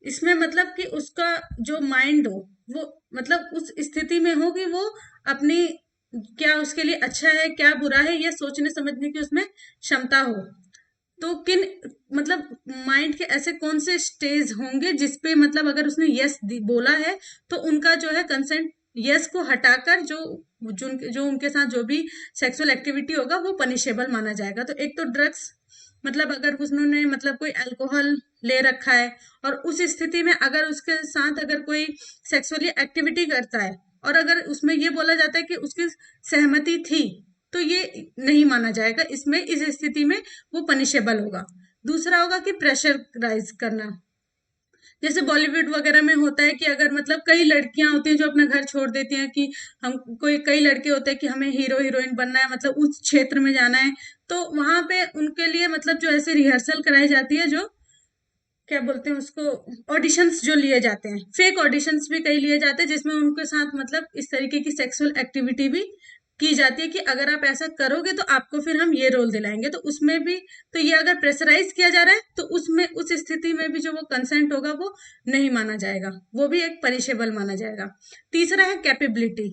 Speaker 3: इसमें मतलब कि उसका जो माइंड हो, वो मतलब उस स्थिति में हो कि वो अपनी क्या उसके लिए अच्छा है क्या बुरा है, ये सोचने समझने की उसमें क्षमता हो। तो किन मतलब माइंड के ऐसे कौन से स्टेज होंगे जिसपे मतलब अगर उसने यस बोला है, तो उनका जो है कंसेंट यस को हटाकर जो उनके साथ जो भी सेक्सुअल एक्टिविटी होगा वो पनिशेबल माना जाएगा। तो एक तो ड्रग्स, मतलब अगर उन्होंने मतलब कोई अल्कोहल ले रखा है और उस स्थिति में अगर उसके साथ अगर कोई सेक्सुअली एक्टिविटी करता है और अगर उसमें ये बोला जाता है कि उसकी सहमति थी, तो ये नहीं माना जाएगा। इसमें इस स्थिति में वो पनिशेबल होगा। दूसरा होगा कि प्रेशराइज करना, जैसे बॉलीवुड वगैरह में होता है कि अगर मतलब कई लड़कियां होती हैं जो अपना घर छोड़ देती हैं कि हम कई लड़के होते हैं कि हमें हीरो हीरोइन बनना है, मतलब उस क्षेत्र में जाना है, तो वहां पे उनके लिए मतलब जो ऐसे रिहर्सल कराई जाती है, जो क्या बोलते हैं उसको, ऑडिशंस जो लिए जाते हैं, फेक ऑडिशंस भी कई लिए जाते हैं, जिसमें उनके साथ मतलब इस तरीके की सेक्सुअल एक्टिविटी भी की जाती है कि अगर आप ऐसा करोगे तो आपको फिर हम ये रोल दिलाएंगे। तो उसमें भी तो ये अगर प्रेशराइज किया जा रहा है तो उसमें उस स्थिति में भी जो वो कंसेंट होगा वो नहीं माना जाएगा, वो भी एक पनिशेबल माना जाएगा। तीसरा है कैपेबिलिटी।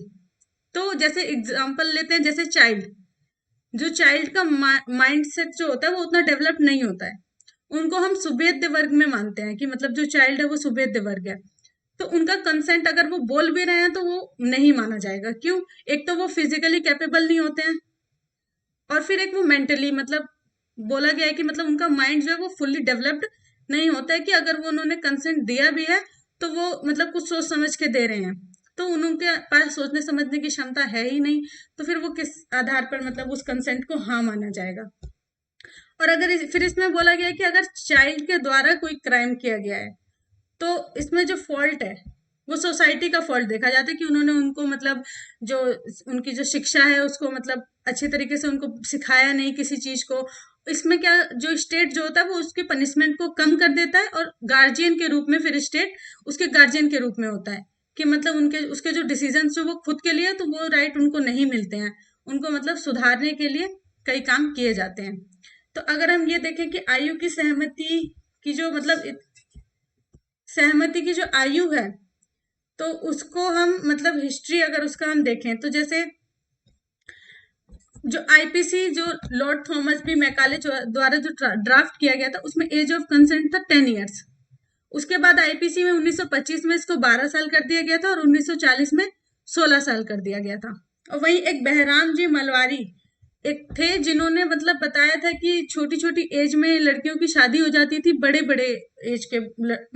Speaker 3: तो जैसे एग्जाम्पल लेते हैं, जैसे चाइल्ड का माइंड सेट जो होता है वो उतना डेवलप नहीं होता है, उनको हम सुभेद्य वर्ग में मानते हैं कि मतलब जो चाइल्ड है वो सुभेद्य वर्ग है। तो उनका कंसेंट अगर वो बोल भी रहे हैं तो वो नहीं माना जाएगा। क्यों? एक तो वो फिजिकली कैपेबल नहीं होते हैं, और फिर एक वो मेंटली मतलब बोला गया है कि मतलब उनका माइंड जो है वो फुल्ली डेवलप्ड नहीं होता है कि अगर वो उन्होंने कंसेंट दिया भी है तो वो मतलब कुछ सोच समझ के दे रहे हैं, तो उनके पास सोचने समझने की क्षमता है ही नहीं, तो फिर वो किस आधार पर मतलब उस कंसेंट को हाँ माना जाएगा। और अगर फिर इसमें बोला गया है कि अगर चाइल्ड के द्वारा कोई क्राइम किया गया है तो इसमें जो फॉल्ट है वो सोसाइटी का फॉल्ट देखा जाता है कि उन्होंने उनको मतलब जो उनकी जो शिक्षा है उसको मतलब अच्छे तरीके से उनको सिखाया नहीं किसी चीज को। इसमें क्या, जो स्टेट जो होता है वो उसके पनिशमेंट को कम कर देता है और गार्जियन के रूप में फिर स्टेट उसके गार्जियन के रूप में होता है कि मतलब उनके उसके जो डिसीजन जो वो खुद के लिए तो वो राइट उनको नहीं मिलते हैं, उनको मतलब सुधारने के लिए कई काम किए जाते हैं। तो अगर हम ये देखें कि आयु की सहमति की जो मतलब सहमति की जो आयु है तो उसको हम मतलब हिस्ट्री अगर उसका हम देखें तो जैसे जो आईपीसी जो लॉर्ड थॉमस बी मैकाले द्वारा जो ड्राफ्ट किया गया था उसमें एज ऑफ कंसेंट था 10 इयर्स। उसके बाद आईपीसी में 1925 में इसको 12 साल कर दिया गया था और 1940 में 16 साल कर दिया गया था। और वहीं एक बहराम जी मलवारी एक थे जिन्होंने मतलब बताया था कि छोटी छोटी एज में लड़कियों की शादी हो जाती थी बड़े बड़े एज के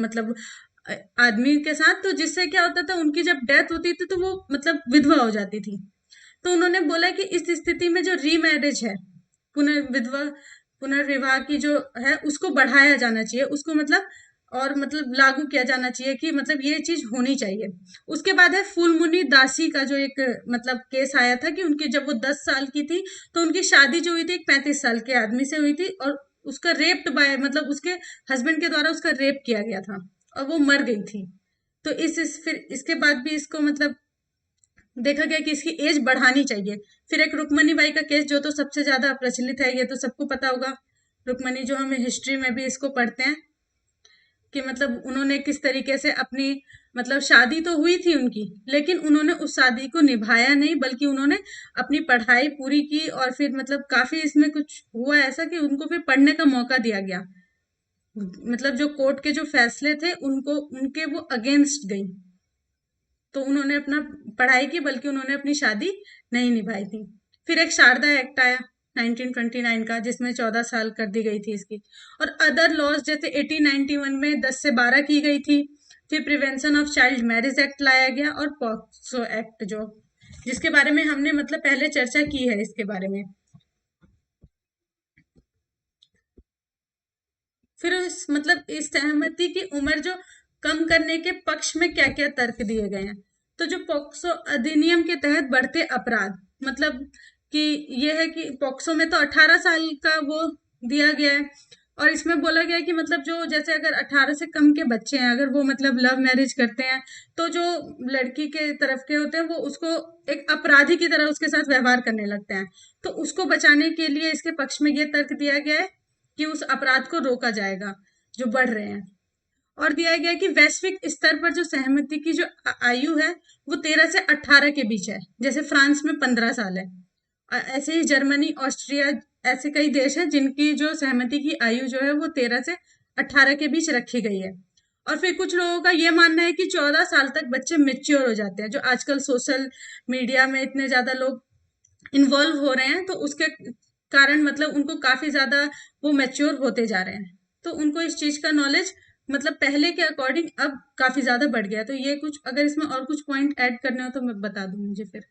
Speaker 3: मतलब आदमी के साथ, तो जिससे क्या होता था उनकी जब डेथ होती थी तो वो मतलब विधवा हो जाती थी। तो उन्होंने बोला कि इस स्थिति में जो रीमैरिज है, पुनर्विधवा पुनर्विवाह की जो है उसको बढ़ाया जाना चाहिए, उसको मतलब और मतलब लागू किया जाना चाहिए कि मतलब ये चीज होनी चाहिए। उसके बाद है फूलमुनी दासी का जो एक मतलब केस आया था कि उनकी जब वो 10 साल की थी तो उनकी शादी जो हुई थी एक 35 साल के आदमी से हुई थी और उसका रेप्ड बाय मतलब उसके हस्बैंड के द्वारा उसका रेप किया गया था और वो मर गई थी। तो फिर इसके बाद भी इसको मतलब देखा गया कि इसकी एज बढ़ानी चाहिए। फिर एक रुक्मणी बाई का केस जो तो सबसे ज्यादा प्रचलित है, ये तो सबको पता होगा। रुक्मणी जो हम हिस्ट्री में भी इसको पढ़ते हैं कि मतलब उन्होंने किस तरीके से अपनी मतलब शादी तो हुई थी उनकी लेकिन उन्होंने उस शादी को निभाया नहीं बल्कि उन्होंने अपनी पढ़ाई पूरी की और फिर मतलब काफी इसमें कुछ हुआ ऐसा कि उनको फिर पढ़ने का मौका दिया गया, मतलब जो कोर्ट के जो फैसले थे उनको उनके वो अगेंस्ट गई, तो उन्होंने अपना पढ़ाई की बल्कि उन्होंने अपनी शादी नहीं निभाई थी। फिर एक शारदा एक्ट आया 1929 का जिसमें 14 साल कर दी गई थी इसकी। और अदर लॉज जैसे 1891 में 10 से 12 की गई थी। फिर prevention of child marriage act लाया गया और पॉक्सो एक्ट जो जिसके बारे में हमने मतलब पहले चर्चा की है इसके बारे में। फिर इस मतलब इस सहमति की उम्र जो कम करने के पक्ष में क्या क्या तर्क दिए गए हैं। तो जो पॉक्सो अधिनियम के तहत बढ़ते अपराध मतलब कि ये है कि पॉक्सो में तो 18 साल का वो दिया गया है और इसमें बोला गया है कि मतलब जो जैसे अगर 18 से कम के बच्चे हैं अगर वो मतलब लव मैरिज करते हैं तो जो लड़की के तरफ के होते हैं वो उसको एक अपराधी की तरह उसके साथ व्यवहार करने लगते हैं, तो उसको बचाने के लिए इसके पक्ष में ये तर्क दिया गया है कि उस अपराध को रोका जाएगा जो बढ़ रहे हैं। और दिया गया कि वैश्विक स्तर पर जो सहमति की जो आयु है वो 13 से 18 के बीच है, जैसे फ्रांस में 15 साल है। ऐसे ही जर्मनी ऑस्ट्रिया ऐसे कई देश हैं जिनकी जो सहमति की आयु जो है वो 13 से 18 के बीच रखी गई है। और फिर कुछ लोगों का ये मानना है कि 14 साल तक बच्चे मेच्योर हो जाते हैं, जो आजकल सोशल मीडिया में इतने ज्यादा लोग इन्वॉल्व हो रहे हैं तो उसके कारण मतलब उनको काफी ज्यादा वो मैच्योर होते जा रहे हैं, तो उनको इस चीज का नॉलेज मतलब पहले के अकॉर्डिंग अब काफी ज्यादा बढ़ गया। तो ये कुछ अगर इसमें और कुछ पॉइंट ऐड करने हो तो मैं बता दूं मुझे फिर।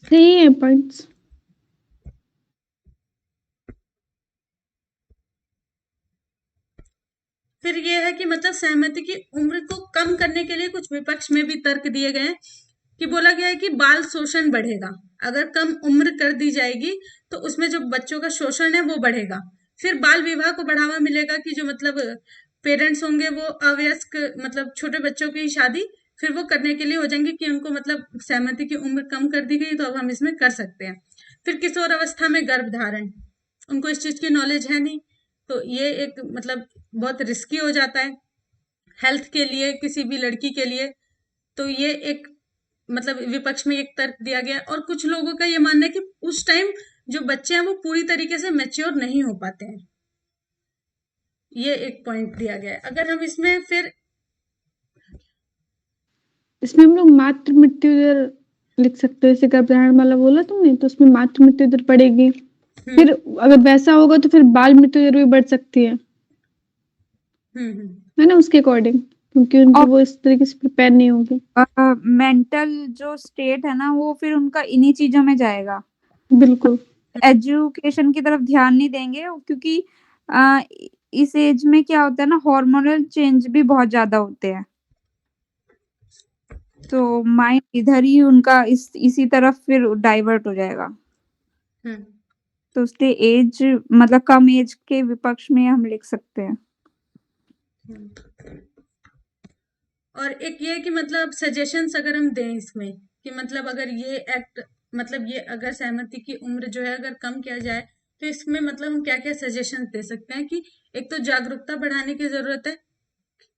Speaker 2: सही है पॉइंट्स।
Speaker 3: फिर ये है कि मतलब सहमति की उम्र को कम करने के लिए कुछ विपक्ष में भी तर्क दिए गए हैं कि बोला गया है कि बाल शोषण बढ़ेगा, अगर कम उम्र कर दी जाएगी तो उसमें जो बच्चों का शोषण है वो बढ़ेगा। फिर बाल विवाह को बढ़ावा मिलेगा कि जो मतलब पेरेंट्स होंगे वो अवयस्क मतलब छोटे बच्चों की शादी फिर वो करने के लिए हो जाएंगे कि उनको मतलब सहमति की उम्र कम कर दी गई तो अब हम इसमें कर सकते हैं। फिर किशोर अवस्था में गर्भधारण, उनको इस चीज की नॉलेज है नहीं तो ये एक मतलब बहुत रिस्की हो जाता है हेल्थ के लिए किसी भी लड़की के लिए, तो ये एक मतलब विपक्ष में एक तर्क दिया गया। और कुछ लोगों का ये मानना है कि उस टाइम जो बच्चे हैं वो पूरी तरीके से मैच्योर नहीं हो पाते हैं, ये एक पॉइंट दिया गया है। अगर हम इसमें फिर
Speaker 2: इसमें हम लोग मातृ मृत्यु दर लिख सकते हो, जैसे गर्भधारण वाला बोला तुमने, तो उसमें मातृ मृत्यु दर पड़ेगी। फिर अगर वैसा होगा तो फिर बाल मृत्यु दर भी बढ़ सकती है ना, उसके अकॉर्डिंग, क्योंकि उनकी
Speaker 1: और
Speaker 2: वो इस तरीके से प्रिपेयर नहीं होगी।
Speaker 1: मेंटल जो स्टेट है ना, वो फिर उनका इन्हीं चीजों में जाएगा।
Speaker 2: बिल्कुल।
Speaker 1: एजुकेशन की तरफ ध्यान नहीं देंगे, क्योंकि अ, इस एज में क्या होता है ना, हार्मोनल चेंज भी बहुत ज्यादा होते हैं, तो माइंड इधर ही उनका इसी तरफ फिर डाइवर्ट हो जाएगा। तो उसके एज, मतलब कम एज के विपक्ष में हम लिख सकते हैं।
Speaker 3: और एक ये कि मतलब सजेशंस अगर हम दें इसमें, कि मतलब अगर ये एक्ट, मतलब ये अगर सहमति की उम्र जो है अगर कम किया जाए, तो इसमें मतलब हम क्या क्या सजेशंस दे सकते हैं कि एक तो जागरूकता बढ़ाने की जरूरत है,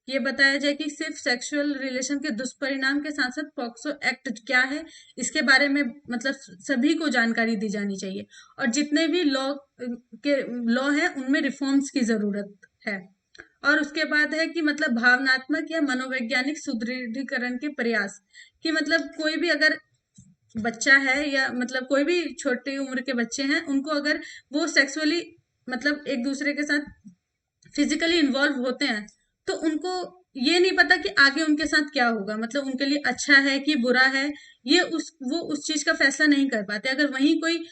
Speaker 3: ये बताया जाए कि सिर्फ सेक्सुअल रिलेशन के दुष्परिणाम के साथ साथ पॉक्सो एक्ट क्या है इसके बारे में मतलब सभी को जानकारी दी जानी चाहिए, और जितने भी लॉ है उनमें रिफॉर्म्स की जरूरत है। और उसके बाद है कि मतलब भावनात्मक या मनोवैज्ञानिक सुदृढ़ीकरण के प्रयास, कि मतलब कोई भी अगर बच्चा है या मतलब कोई भी छोटी उम्र के बच्चे हैं, उनको अगर वो सेक्सुअली मतलब एक दूसरे के साथ फिजिकली इन्वॉल्व होते हैं, तो उनको ये नहीं पता कि आगे उनके साथ क्या होगा, मतलब उनके लिए अच्छा है कि बुरा है, ये वो उस चीज का फैसला नहीं कर पाते। अगर वहीं कोई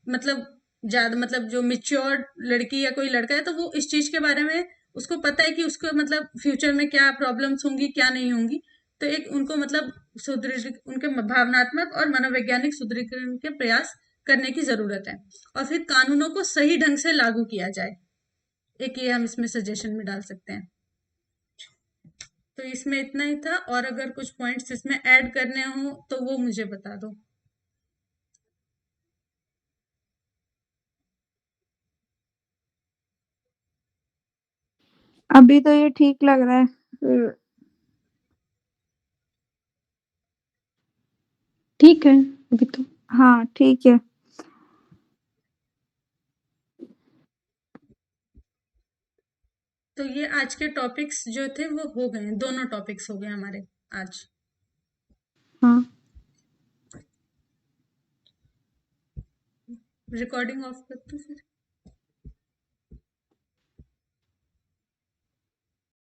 Speaker 3: मतलब ज्यादा मतलब जो मिच्योर लड़की या कोई लड़का है, तो वो इस चीज के बारे में उसको पता है कि उसको मतलब फ्यूचर में क्या प्रॉब्लम्स होंगी क्या नहीं होंगी, तो एक उनको मतलब सुदृढ़ उनके भावनात्मक और मनोवैज्ञानिक सुदृढ़ीकरण के प्रयास करने की जरूरत है, और फिर कानूनों को सही ढंग से लागू किया जाए। एक ये हम इसमें सजेशन में डाल सकते हैं। तो इसमें इतना ही था, और अगर कुछ पॉइंट्स इसमें ऐड करने हो तो वो मुझे बता दो।
Speaker 1: अभी तो ये ठीक लग रहा है। फिर
Speaker 2: ठीक है अभी तो।
Speaker 1: हाँ, ठीक है।
Speaker 3: तो ये आज के टॉपिक्स जो थे वो हो गए, दोनों टॉपिक्स हो गए हमारे आज।
Speaker 2: हाँ।
Speaker 3: रिकॉर्डिंग ऑफ कर दो फिर।